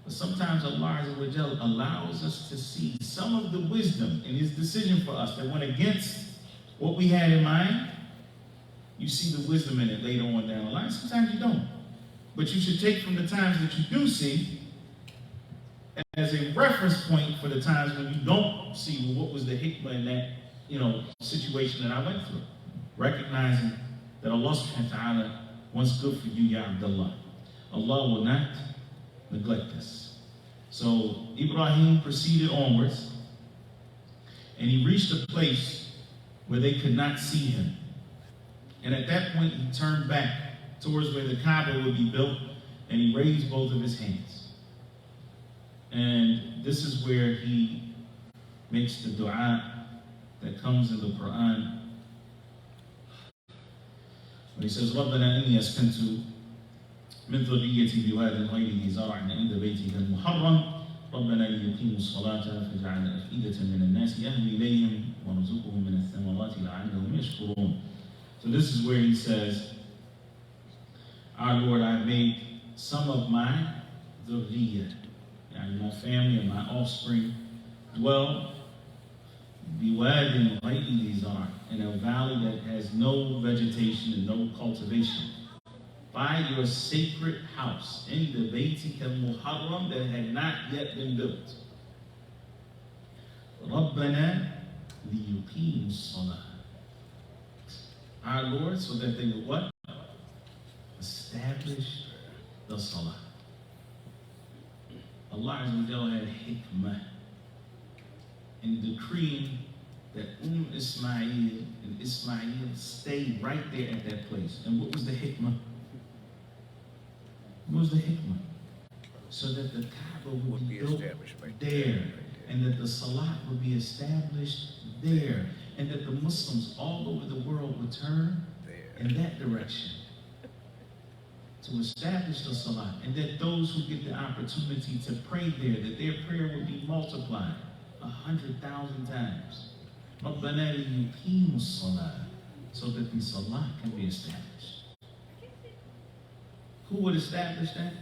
but sometimes Allah allows us to see some of the wisdom in His decision for us that went against what we had in mind. You see the wisdom in it later on down the line. Sometimes you don't. But you should take from the times that you do see as a reference point for the times when you don't see, well, what was the hikmah in that, situation that I went through. Recognizing that Allah subhanahu wa ta'ala wants good for you, Ya Abdullah. Allah will not neglect us. So Ibrahim proceeded onwards, and he reached a place where they could not see him. And at that point, he turned back towards where the Kaaba would be built, and he raised both of his hands. And this is where he makes the dua that comes in the Quran. When he says, رَبَّنَا إِنِّي أَسْكَنْتُ مِنْ ذُرِّيَّتِي بِوَادٍ غَيْرِ ذِي زَرْعٍ عِنْدَ بَيْتِكَ الْمُحَرَّمِ رَبَّنَا لِيُقِيمُوا الصَّلَاةَ فَاجْعَلْ أَفْئِدَةً مِنَ النَّاسِ يَهْوِي إِلَيْهِمْ وَارْزُقْهُم مِنَ الثَّمَرَاتِ لَعَلَّهُمْ يَشْكُرُونَ. So this is where he says, our Lord, I made some of my dhurriyyah, my family and my offspring, dwell biwadin ghayri dhi zar', in a valley that has no vegetation and no cultivation, by your sacred house, in the Baytika al-Muharram that had not yet been built. Rabbana liyuqimu as-salah. Our Lord, so that they would what? Establish the salah. Allah had hikmah in decreeing that Ismail and Ismail stayed right there at that place. And what was the hikmah? What was the hikmah? So that the Kaaba would be built there, and that the salat would be established there, and that the Muslims all over the world would turn in that direction to establish the salat, and that those who get the opportunity to pray there, that their prayer would be multiplied 100,000 times. رَبَّنَا لِيُقِيمُوا الصَّلَاةَ, so that the salat can be established. Who would establish that?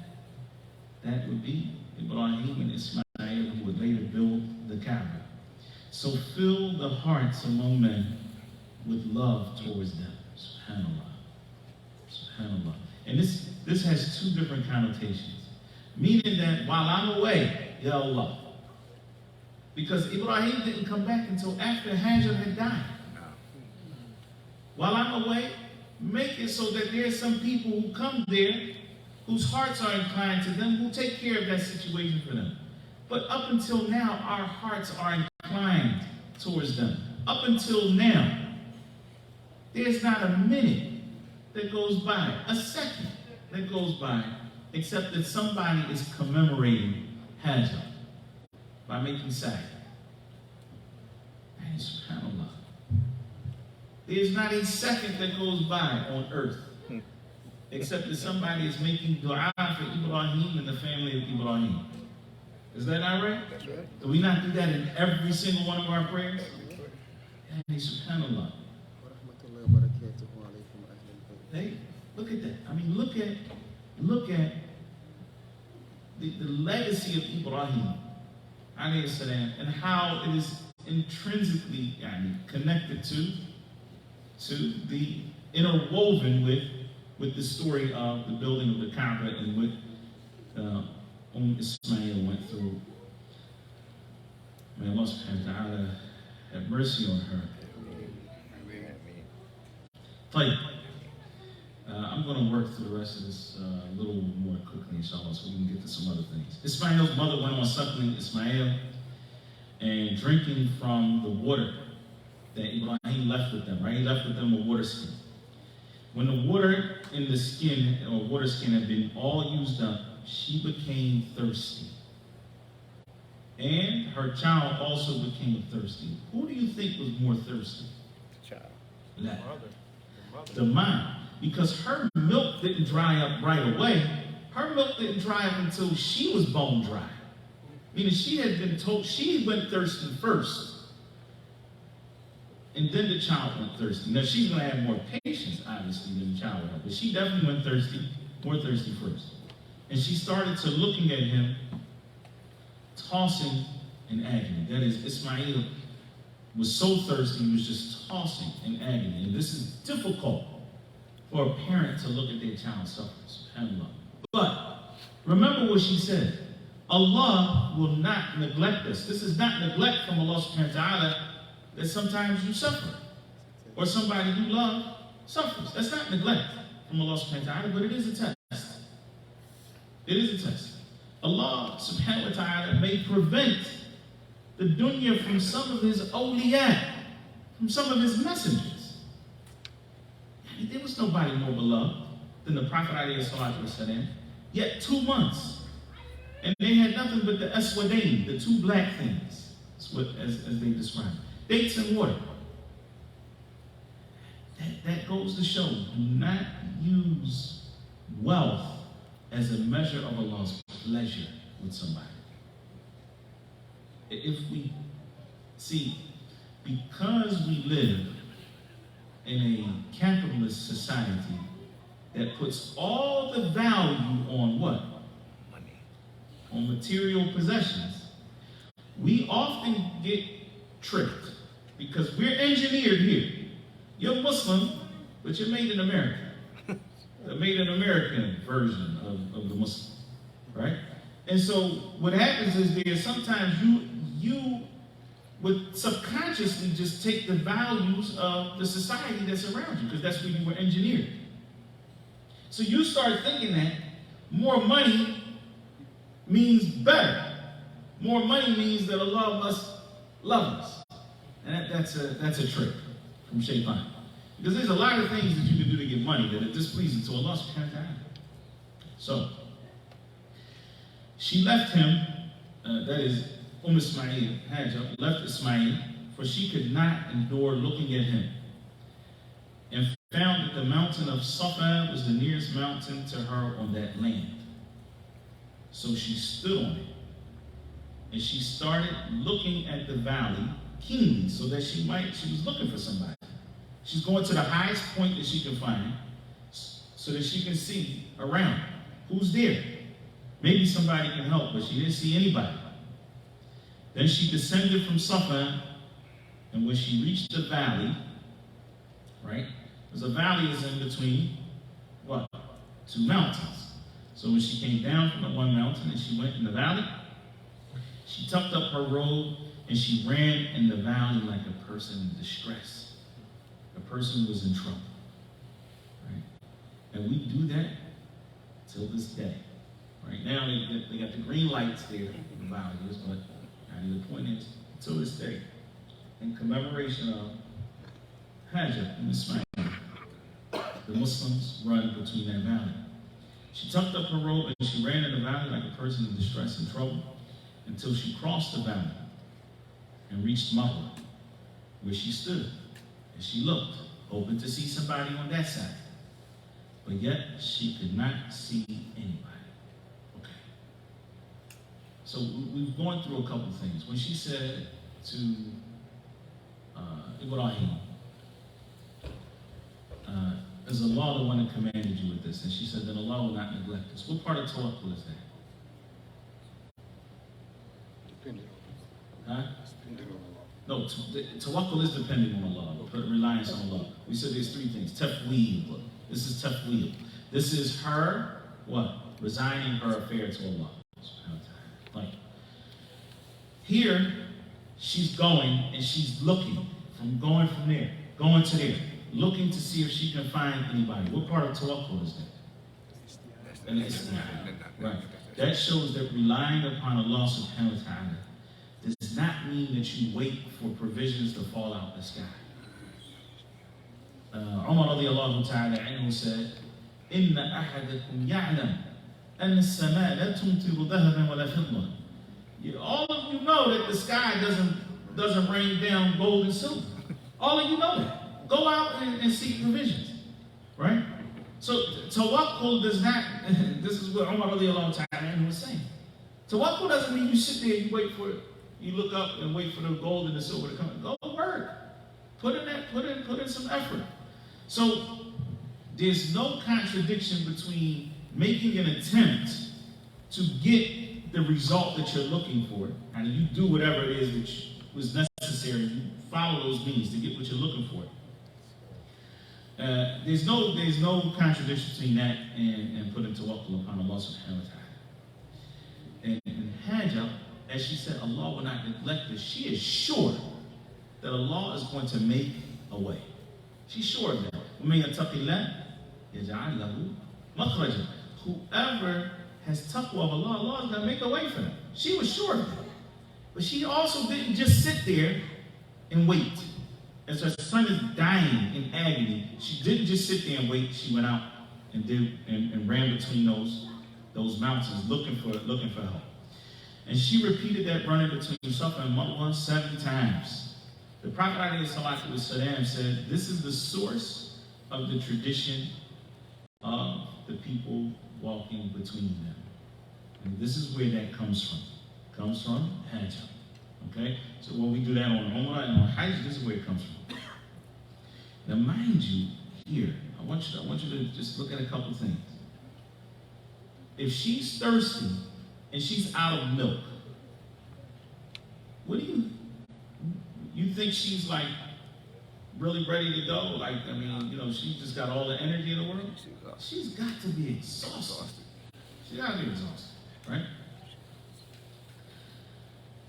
That would be Ibrahim and Ismail, who would later build the Kaaba. So fill the hearts among men with love towards them. SubhanAllah. SubhanAllah. And this has two different connotations. Meaning that while I'm away, Ya Allah. Because Ibrahim didn't come back until after Hajar had died. While I'm away, make it so that there's some people who come there whose hearts are inclined to them, who take care of that situation for them. But up until now, our hearts are inclined towards them. Up until now, there's not a minute that goes by, a second that goes by, except that somebody is commemorating Hajar by making sa'i. And SubhanAllah. There's not a second that goes by on earth except that somebody is making dua for Ibrahim and the family of Ibrahim. Is that not right? That's right. Do we not do that in every single one of our prayers? Hey, subhanAllah. Hey, look at that. I mean, look at the legacy of Ibrahim, alayhi salam, and how it is intrinsically connected to the interwoven with the story of the building of the Kaaba and what Ismail went through. May Allah subhanahu wa ta'ala have mercy on her. Tahir. I'm going to work through the rest of this a little more quickly, inshallah, so we can get to some other things. Ismail's mother went on suckling Ismail and drinking from the water that Ibrahim left with them, right? He left with them a water skin. When the water in the skin, or water skin, had been all used up, she became thirsty. And her child also became thirsty. Who do you think was more thirsty? The child. The mom. Because her milk didn't dry up right away. Her milk didn't dry up until she was bone dry. Meaning she had been told, she went thirsty first. And then the child went thirsty. Now she's going to have more patience, obviously, than the child had. But she definitely went thirsty, more thirsty first. And she started to looking at him, tossing in agony. That is, Ismail was so thirsty, he was just tossing in agony. And this is difficult for a parent to look at their child suffering, subhanAllah. But remember what she said. Allah will not neglect us. This is not neglect from Allah subhanahu wa ta'ala that sometimes you suffer. Or somebody you love suffers. That's not neglect from Allah subhanahu wa ta'ala, but it is a test. It is a test. Allah subhanahu wa ta'ala may prevent the dunya from some of his awliya, from some of his messengers. There was nobody more beloved than the Prophet ﷺ, yet 2 months. And they had nothing but the aswadain, the two black things, as they describe it. Dates and water. That goes to show, do not use wealth as a measure of Allah's pleasure with somebody. If we see, because we live in a capitalist society that puts all the value on what? Money. On material possessions, we often get tricked because we're engineered here. You're Muslim, but you're made in America. The made in American version of the Muslim, right? And so what happens is there sometimes you would subconsciously just take the values of the society that's around you because that's where you were engineered. So you start thinking that more money means better. More money means that Allah must love us. And that's a trick from Shaitan. Because there's a lot of things that you can do to get money that are displeasing to Allah subhanahu wa ta'ala. So, she left him, that is, Ismail, Hajar, left Ismail, for she could not endure looking at him, and found that the mountain of Safa was the nearest mountain to her on that land. So she stood on it, and she started looking at the valley keenly, so that she was looking for somebody. She's going to the highest point that she can find, so that she can see around. Who's there? Maybe somebody can help, but she didn't see anybody. Then she descended from Safa, and when she reached the valley, right? Because a valley is in between, what? 2 mountains. So when she came down from the one mountain and she went in the valley, she tucked up her robe and she ran in the valley like a person in distress. A person who was in trouble, right? And we do that till this day. Right now, they got the green lights there, the values, but the point is, till this day, in commemoration of Hajar and Ismail, the Muslims run between that valley. She tucked up her robe and she ran in the valley like a person in distress and trouble until she crossed the valley and reached Marwa, where she stood. And she looked, hoping to see somebody on that side. but yet she could not see anybody. Okay. So we've gone through a couple things. When she said to Ibrahim, is Allah the one that commanded you with this? And she said, then Allah will not neglect us. What part of tawakkul is that? Dependent Huh? on Allah. No, tawakkul is dependent on Allah, reliance on Allah. We said there's three things. Tafweed. This is tafweed. This is her, what? Resigning her affair to Allah. Like, here, she's going and she's looking, going from there, going to there, looking to see if she can find anybody. What part of tawakkul is that? And it's right. That shows that relying upon Allah subhanahu wa ta'ala does not mean that you wait for provisions to fall out the sky. Umar radiallahu ta'ala anhu said, إِنَّ أَحَدَكُمْ يَعْلَمْ أَنَّ السَّمَاءَ لَا تُمْطِرُ ذَهَبًا وَلَا فِضَّةً. All of you know that the sky doesn't rain down gold and silver. All of you know that. Go out and seek provisions, right? So tawakkul does not, this is what Umar radiallahu ta'ala anhu was saying. Tawakkul doesn't mean you sit there and you wait for it. You look up and wait for the gold and the silver to come. Go work. Put in some effort. So there's no contradiction between making an attempt to get the result that you're looking for, and you do whatever it is that was necessary. You follow those means to get what you're looking for. There's no contradiction between that and putting tawakkul upon Allah subhanahu wa ta'ala. And Hajj, as she said, Allah will not neglect us. She is sure that Allah is going to make a way. She's sure of that. وَمَن يَتَّقِ اللَّهَ يَجْعَلْ لَهُ مَخْرَجًا. Whoever has taqwa of Allah, Allah is going to make a way for them. She was sure of that. But she also didn't just sit there and wait. As her son is dying in agony, she didn't just sit there and wait. She went out and ran between those mountains looking for help. And she repeated that running between Safa and Marwa 7 times. The Prophet ﷺ said, this is the source of the tradition of the people walking between them. And this is where that comes from. It comes from Hajj. Okay? So when we do that on Umrah and on Hajj, this is where it comes from. Now mind you, here, I want you to just look at a couple things. If she's thirsty and she's out of milk, what do you think she's like really ready to go? Like, I mean, she's just got all the energy in the world. She's got to be exhausted. She's got to be exhausted, right?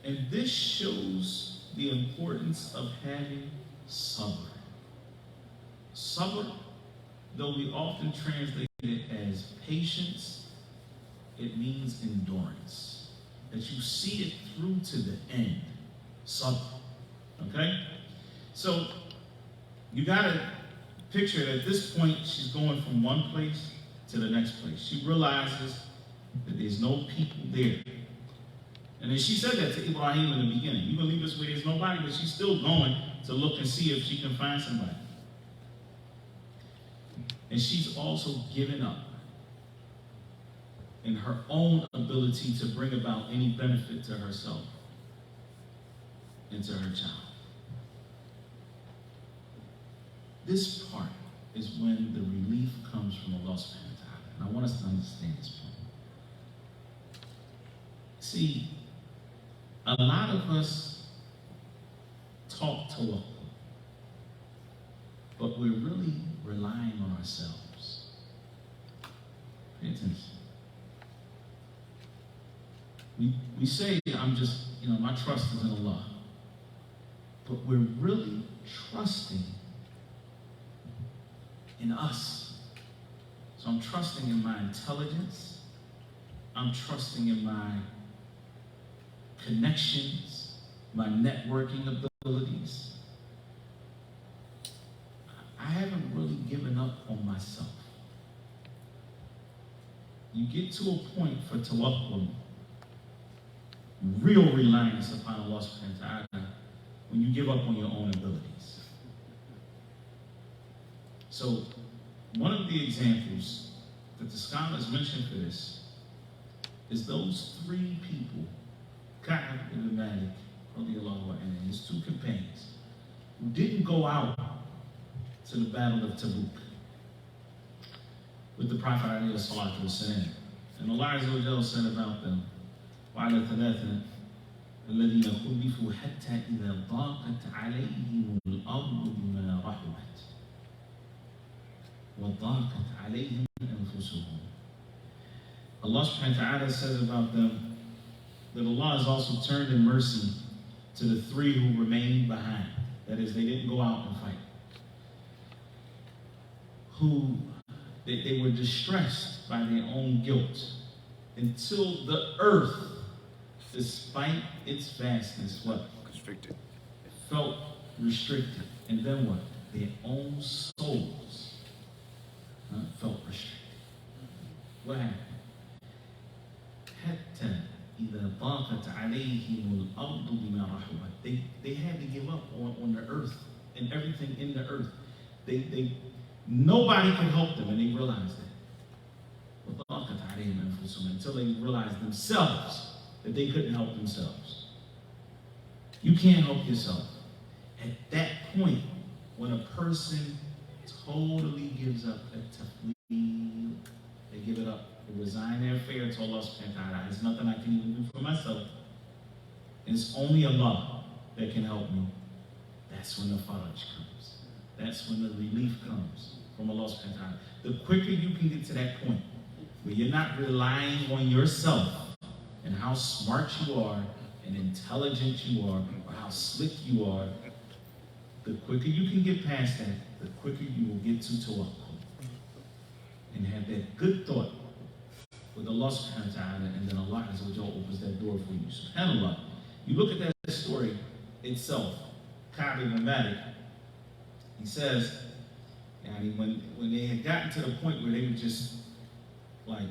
And this shows the importance of having sabr. Sabr, though we often translate it as patience, it means endurance. That you see it through to the end. Sabr. Okay? So, you gotta picture that at this point, she's going from one place to the next place. She realizes that there's no people there. And then she said that to Ibrahim in the beginning. You believe this way there's nobody, but she's still going to look and see if she can find somebody. And she's also given up in her own ability to bring about any benefit to herself and to her child. This part is when the relief comes from Allah subhanahu wa ta'ala. And I want us to understand this point. See, a lot of us talk tawakkul, but we're really relying on ourselves. Pay attention. We say, I'm just, my trust is in Allah. But we're really trusting in us. So I'm trusting in my intelligence. I'm trusting in my connections, my networking abilities. I haven't really given up on myself. You get to a point for tawakkul, real reliance upon Allah subhanahu wa ta'ala, when you give up on your own abilities. So one of the examples that the scholars mention for this is those three people, Ka'b ibn Malik, and his two companions, who didn't go out to the Battle of Tabuk with the Prophet ﷺ. And Allah Azza wa Jalla said about them, وَعَلَى ثَلَاثَةٍ الَّذِينَ خُلِّفُوا حَتَّى إِذَا ضَاقَتْ عَلَيْهِمُ الْأَرْضُ بِمَا رَحُبَتْ وَضَاقَتْ عَلَيْهِمْ أَنفُسُهُمْ. Allah subhanahu wa ta'ala says about them that Allah has also turned in mercy to the three who remained behind. That is, they didn't go out and fight. They were distressed by their own guilt until the earth, despite its vastness, what? Constricted. Felt restricted. And then what? Their own souls felt restricted. What happened? حتى إذا ضاقت عليهم الأرض بما رحبت. They had to give up on the earth and everything in the earth. Nobody could help them, and they realized that. وضاقت عليهم أنفسهم, until they realized themselves that they couldn't help themselves. You can't help yourself. At that point, when a person totally gives up a tafweed, they give it up. They resign their affair to Allah subhanahu wa ta'ala. There's nothing I can even do for myself. It's only Allah that can help me. That's when the faraj comes. That's when the relief comes from Allah subhanahu wa ta'ala. The quicker you can get to that point where you're not relying on yourself and how smart you are and intelligent you are or how slick you are, the quicker you can get past that, the quicker you will get to tawakkul and have that good thought with Allah subhanahu wa ta'ala, and then Allah Azza wa Jalla opens that door for you. SubhanAllah. You look at that story itself, Ka'b ibn Malik, he says, when they had gotten to the point where they were just like,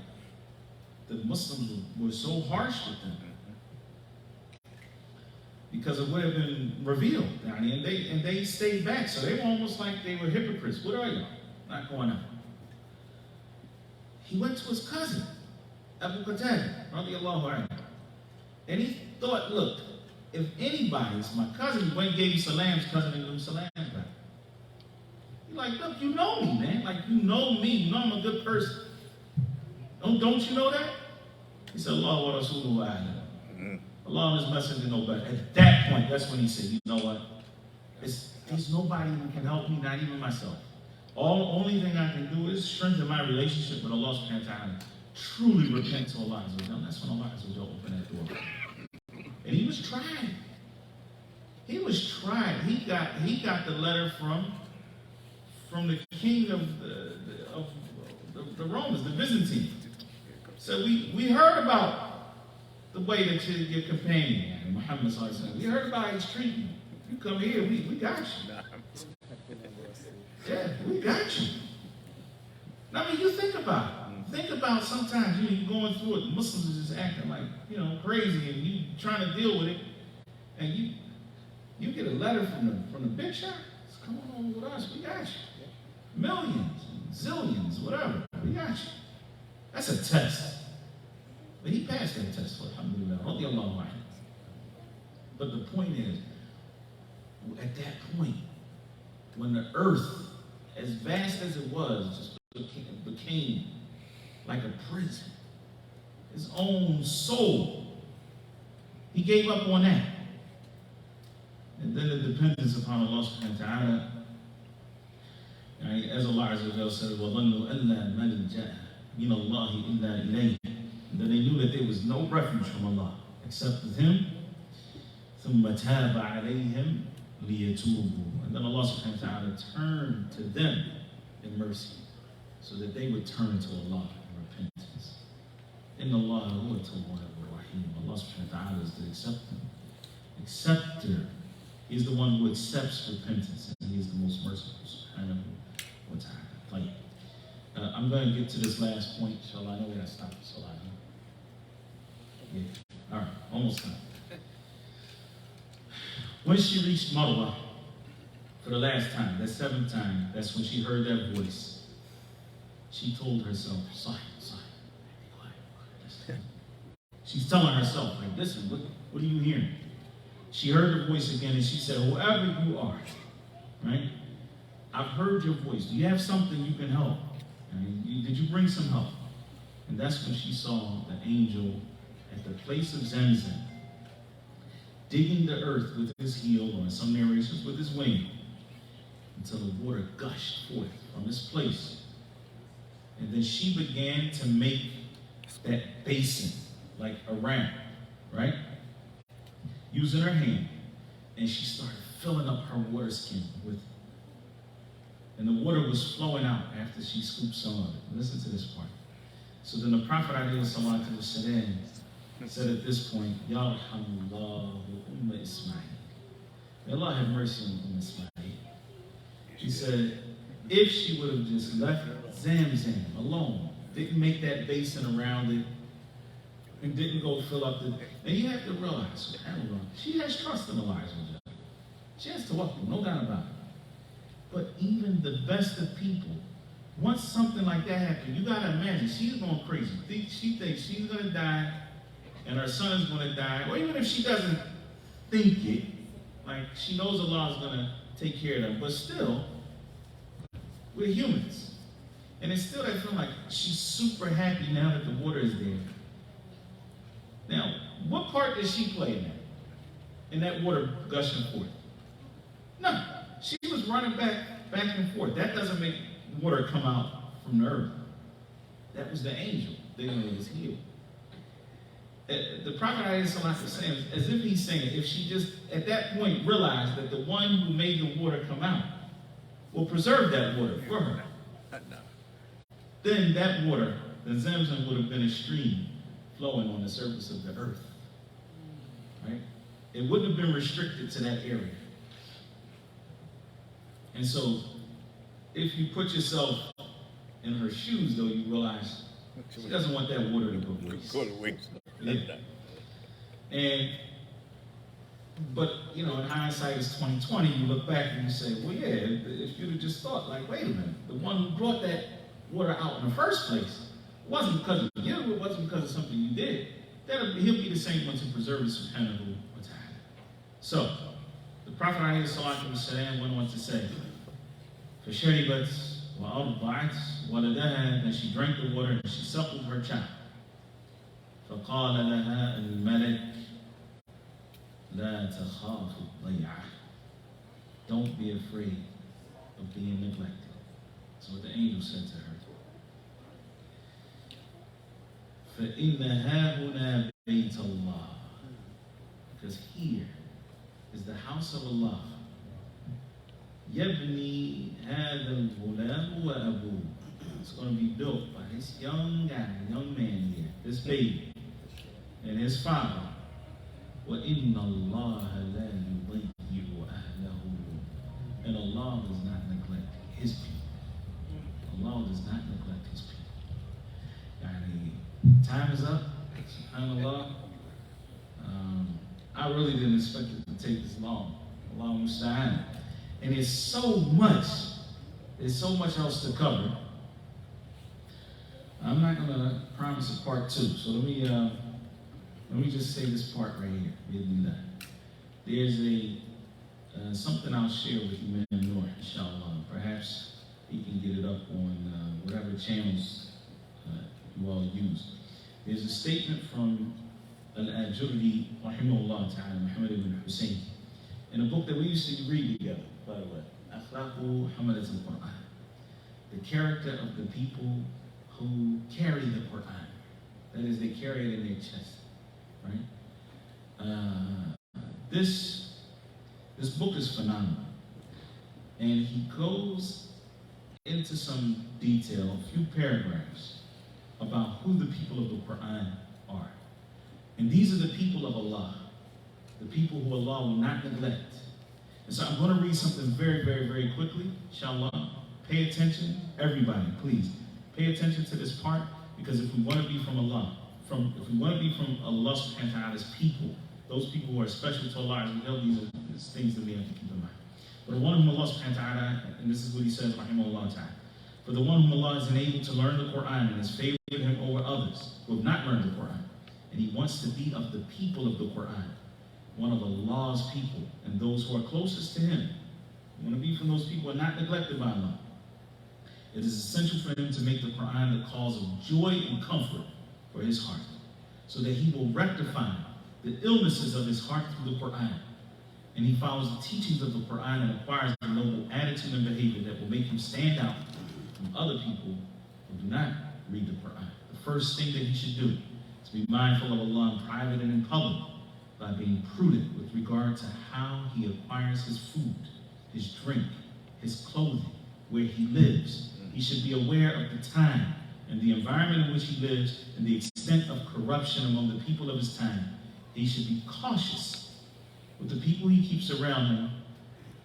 the Muslims were so harsh with them because of what had been revealed, and they stayed back, so they were almost like they were hypocrites. What are y'all? Not going out. He went to his cousin, Abu Qatada, radiallahu anhu, and he thought, look, if anybody's my cousin, went and gave you salams, cousin, and them salams back. He's like, look, you know me, man. Like, you know me. You know I'm a good person. Don't you know that? He said, Allah wa Rasuluhu a'lam. Allah and His Messenger know better. At that point, that's when he said, you know what? There's nobody who can help me, not even myself. Only thing I can do is strengthen my relationship with Allah subhanahu wa ta'ala. Truly repent to Allah Azza wa Jalla. That's when Allah Azza wa Jalla opened that door. And he was tried. He was tried. He got the letter from the king of the Romans, the Byzantines. So we heard about the way that your companion, Muhammad sallallahu alaihi wasallam, we heard about his treatment. You come here, we got you. Yeah, we got you. I mean, you think about it. Think about sometimes you're going through it. Muslims are just acting like, crazy, and you trying to deal with it, and you get a letter from the big shot. Come on with us, we got you. Millions, zillions, whatever, we got you. That's a test. But he passed that test, alhamdulillah, radiallahu anhu. But the point is, at that point, when the earth, as vast as it was, just became like a prison, his own soul, he gave up on that. And then the dependence upon Allah subhanahu wa ta'ala, as Allah Azza wa Jalla says, وَظَنُّوا أَلَّا مَلْجَأَ مِنَ اللَّهِ إِلَّا إِلَيْهِ. And then they knew that there was no refuge from Allah except with Him. ثُمَّ تَابَ عَلَيْهِمْ لِيَتُوبُوا. And then Allah subhanahu wa ta'ala turned to them in mercy so that they would turn to Allah in repentance. Inna Allah huwa tawwabur rahim. Allah subhanahu wa ta'ala is the acceptor. He's the one who accepts repentance, and He is the most merciful. Subhanahu wa ta'ala. I'm going to get to this last point, inshallah. I know we got to stop, inshallah. Yeah. All right, almost done. When she reached Marwa for the last time, that seventh time, that's when she heard that voice. she told herself, "Sorry, be quiet. Listen." She's telling herself, like, listen, what are you hearing? She heard the voice again, and she said, whoever you are, right? I've heard your voice. Do you have something you can help? Did you bring some help? And that's when she saw the angel at the place of Zamzam, digging the earth with his heel, or in some narrations with his wing, until the water gushed forth from this place. And then she began to make that basin, like a ramp, right? Using her hand. And she started filling up her water skin with it. And the water was flowing out after she scooped some of it. Listen to this part. So then the Prophet ﷺ said at this point, Yarhamullahu Umma Ismail. May Allah have mercy on Ismail. He said, if she would have just left Zamzam alone, didn't make that basin around it, and didn't go fill up the... And you have to realize, subhanAllah, she has trust in Allah. She has tawakkul, no doubt about it. But even the best of people, once something like that happens, you gotta imagine, she's going crazy. She thinks she's gonna die, and her son is gonna die, or even if she doesn't think it, like she knows Allah is gonna take care of them, but still, we're humans. And it's still that feeling like she's super happy now that the water is there. Now, what part does she play in that water gushing forth? None. She was running back and forth. That doesn't make water come out from the earth. That was the angel digging in his heel. The Prophet ﷺ is saying, as if he's saying, if she just at that point realized that the one who made the water come out will preserve that water for her, then that water, the Zamzam, would have been a stream flowing on the surface of the earth. Right? It wouldn't have been restricted to that area. And so, if you put yourself in her shoes, though, you realize she doesn't want that water to go to waste. Yeah. But you know, in hindsight, it's 2020. You look back and you say, well, yeah, if you'd have just thought, like, wait a minute, the one who brought that water out in the first place wasn't because of you, it wasn't because of something you did. He'll be the same one to preserve the subhanahu wa ta'ala. So, the Prophet ﷺ went on to say, فَشَرِبَتْ وَأَرْضَعَتْ وَلَدَهَا, and she drank the water and she suckled her child. فَقَالَ لَهَا الْمَلَكُ لَا تَخَافُ الضَّيْعَةِ, don't be afraid of being neglected. That's what the angel said to her. فَإِنَّ هَاهُنَا بَيْتَ اللَّهِ, because here is the house of Allah. يَبْنِي هَذَا الْغُلَامُ وَأَبُوهُ, it's going to be built by this young guy, young man here, this baby, and his father. وَإِنَّ اللَّهَ لَا يُضَيِّعُ أَهْلَهُ, and Allah does not neglect his people. Allah does not neglect his people. Time is up, subhanAllah. I really didn't expect it to take this long. Allah musta'an. And there's so much else to cover. I'm not gonna promise a part two, so let me just say this part right here. There's something I'll share with you, man, Noor, inshallah. Perhaps he can get it up on whatever channels you all use. There's a statement from Al-Ajurri, rahimahullah ta'ala, Muhammad ibn Hussein, in a book that we used to read together, by the way, Akhlaqu Hamalat al-Quran, the character of the people who carry the Quran. That is, they carry it in their chest, right? This book is phenomenal. And he goes into some detail, a few paragraphs, about who the people of the Quran are. And these are the people of Allah, the people who Allah will not neglect. And so I'm going to read something very, very, very quickly, inshallah. Pay attention, everybody, please. Pay attention to this part, because if we want to be from Allah, if we want to be from Allah subhanahu wa ta'ala's people, those people who are special to Allah, as we know, these are things that we have to keep in mind. But one of them, Allah subhanahu wa ta'ala, and this is what he says, rahimahullah ta'ala, For the one whom Allah has enabled to learn the Quran and has favored him over others who have not learned the Quran, and he wants to be of the people of the Quran, one of Allah's people, and those who are closest to him. You want to be from those people who are not neglected by Allah. It is essential for him to make the Quran the cause of joy and comfort for his heart, so that he will rectify the illnesses of his heart through the Quran, and he follows the teachings of the Quran and acquires the noble attitude and behavior that will make him stand out from other people who do not read the Quran. The first thing that he should do is be mindful of Allah in private and in public by being prudent with regard to how he acquires his food, his drink, his clothing, where he lives. He should be aware of the time and the environment in which he lives and the extent of corruption among the people of his time. He should be cautious with the people he keeps around him,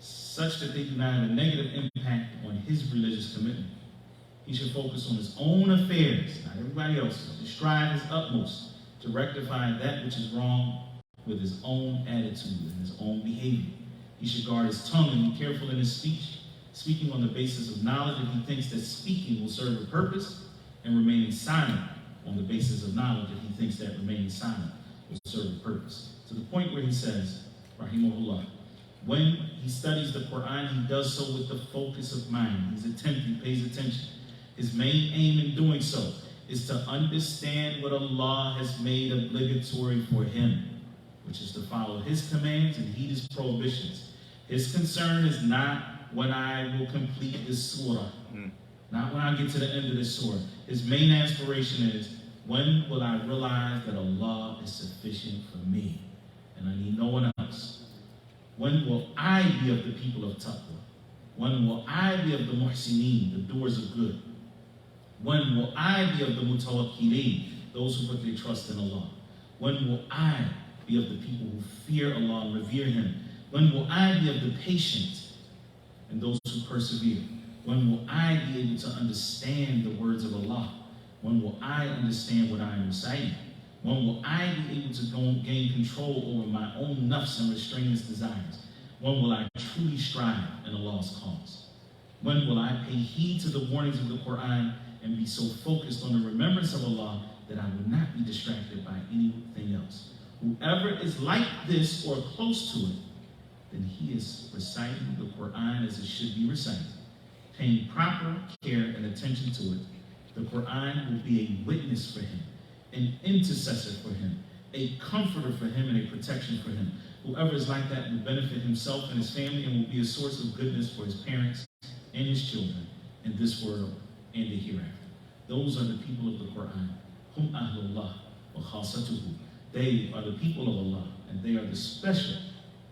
such that they do not have a negative impact on his religious commitment. He should focus on his own affairs, not everybody else's, to strive his utmost to rectify that which is wrong with his own attitude and his own behavior. He should guard his tongue and be careful in his speech, speaking on the basis of knowledge if he thinks that speaking will serve a purpose, and remaining silent on the basis of knowledge if he thinks that remaining silent will serve a purpose. To the point where he says, Rahimahullah, when he studies the Quran, he does so with the focus of mind. He's attentive, he pays attention. His main aim in doing so is to understand what Allah has made obligatory for him, which is to follow his commands and heed his prohibitions. His concern is not when I will complete this surah, not when I get to the end of this surah. His main aspiration is, when will I realize that Allah is sufficient for me and I need no one else? When will I be of the people of taqwa? When will I be of the muhsineen, the doers of good? When will I be of the mutawakkilin, those who put their trust in Allah? When will I be of the people who fear Allah and revere Him? When will I be of the patient and those who persevere? When will I be able to understand the words of Allah? When will I understand what I am reciting? When will I be able to gain control over my own nafs and restrain its desires? When will I truly strive in Allah's cause? When will I pay heed to the warnings of the Quran and be so focused on the remembrance of Allah that I will not be distracted by anything else? Whoever is like this or close to it, then he is reciting the Quran as it should be recited, paying proper care and attention to it. The Quran will be a witness for him, an intercessor for him, a comforter for him, and a protection for him. Whoever is like that will benefit himself and his family and will be a source of goodness for his parents and his children in this world and the hereafter. Those are the people of the Quran. Hum ahlullah wa khasatuhu. They are the people of Allah, and they are the special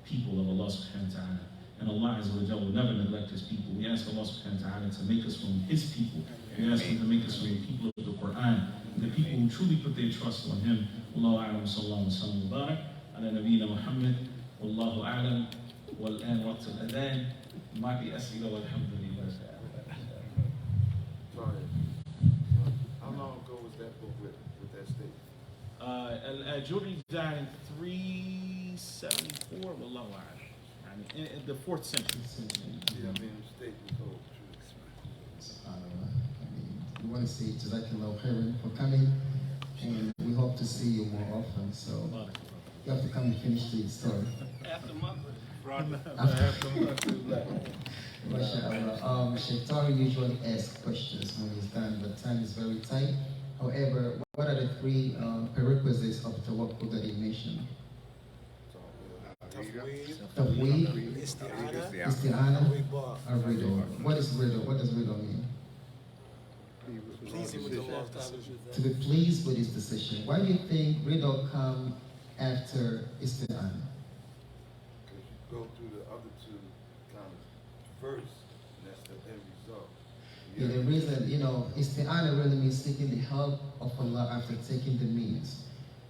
people of Allah subhanahu wa ta'ala. And Allah Azza wa Jalla will never neglect His people. We ask Allah subhanahu wa ta'ala to make us from His people. We ask Him to make us from the people of the Quran, the people who truly put their trust on Him. Wallahu a'lam, sallallahu alaihi wa sallam, ala nabiyyina Muhammad, wallahu a'lam, wal-an waqt al-adhan, ma bi as'ila walhamdulillah. How long ago was that book with that state? Al-Ajuri died in 374, wallahu a'lam. In the 4th century. Yeah, I mean, the state was old. We want to say Jazakallah khairan for coming, and we hope to see you more often. So you have to come and finish the story. After month. MashaAllah. Shaikh Tahir usually asks questions when he's done, but time is very tight. However, what are the 3 prerequisites of tawakkul that he mentioned? Tafweed, Isti'ana, and Ridha. What is Ridha? What does Ridha mean? Pleasing with Allah's decision. To be pleased with His decision. Why do you think Ridha come after Isti'ana? Because you go through the other 2 kind of first, and that's the end result. Yeah, the reason, Isti'ana really means seeking the help of Allah after taking the means.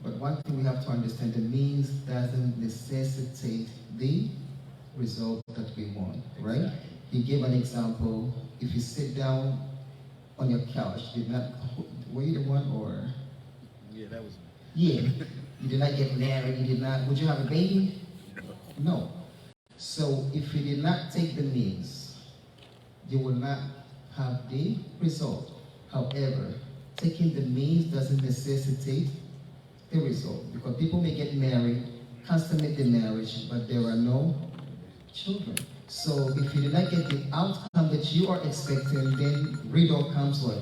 But one thing we have to understand, the means doesn't necessitate the result that we want, right? Exactly. He gave an example. If you sit down on your couch, were you the one or? Yeah, that was me. Yeah, you did not get married, would you have a baby? No. So if you did not take the means, you will not have the result. However, taking the means doesn't necessitate the result, because people may get married, consummate the marriage, but there are no children. So if you do not get the outcome that you are expecting, then ridor comes what?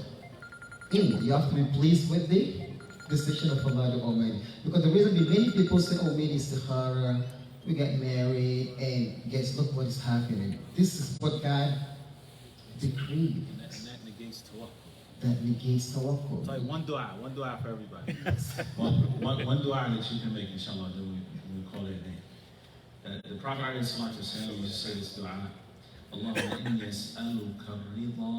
In. You have to be pleased with the decision of Allah the Almighty. Because the reason many people say, oh, made istikhara, we got married, and guess, look what is happening. This is what God decreed. And that negates tawakkul. That negates tawakkul. So like one dua for everybody. one dua that you can make, inshallah, then we call it a day. The Prophet ﷺ used to say this dua, Allahumma inni as'aluka ar-ridha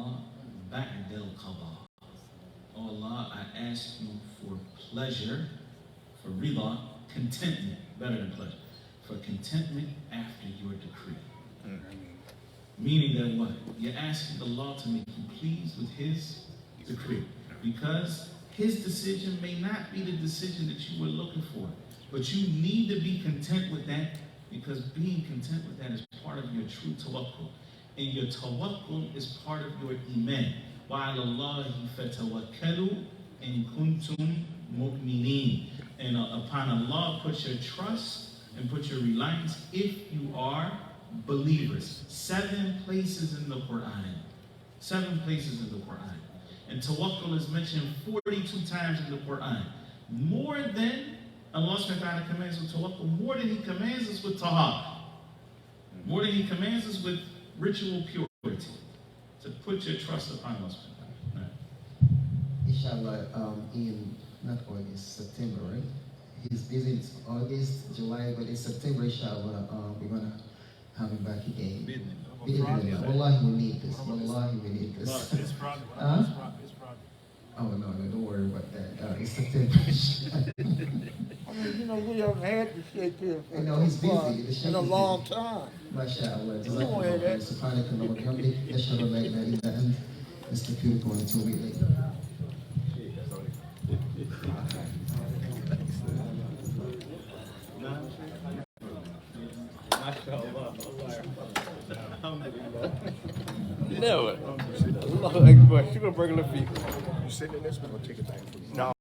ba'da al-qada. Oh Allah, I ask you for pleasure, for rida, contentment, better than pleasure, for contentment after your decree. Meaning that what? You're asking Allah to make you pleased with His decree. Because His decision may not be the decision that you were looking for. But you need to be content with that, because being content with that is part of your true tawakkul. And your tawakkul is part of your iman. وَعَلَى اللَّهِ فَتَوَكَّلُوا إِن كُنتُم مُؤْمِنِينَ. And upon Allah put your trust and put your reliance if you are believers. 7 places in the Quran. 7 places in the Quran. And tawakkul is mentioned 42 times in the Quran. More than Allah subhanahu wa ta'ala commands with tawakkul, more than He commands us with tahar. More than He commands us with ritual purity. To put your trust upon Allah subhanahu wa ta'ala. Inshallah, in not August, September, right? He's busy in August, July, but in September, inshallah, we're gonna have him back again. Wallahi, we need this. Wallahi, we need this. It's Friday. Huh? It's Friday. Oh no, don't worry about that. It's September. I mean, you know, we haven't had the Shaikh here I know he's busy. The Shaikh in a is long busy. time. MashaAllah. You know that. Subhanakallah wa bihamdik. Nashhadu an la ilaha illa ant. Nastaghfiruka wa natubu ilayk. You know it. Allah Akbar. She's gonna bring her feet. You sitting in this, we're gonna take it back. No.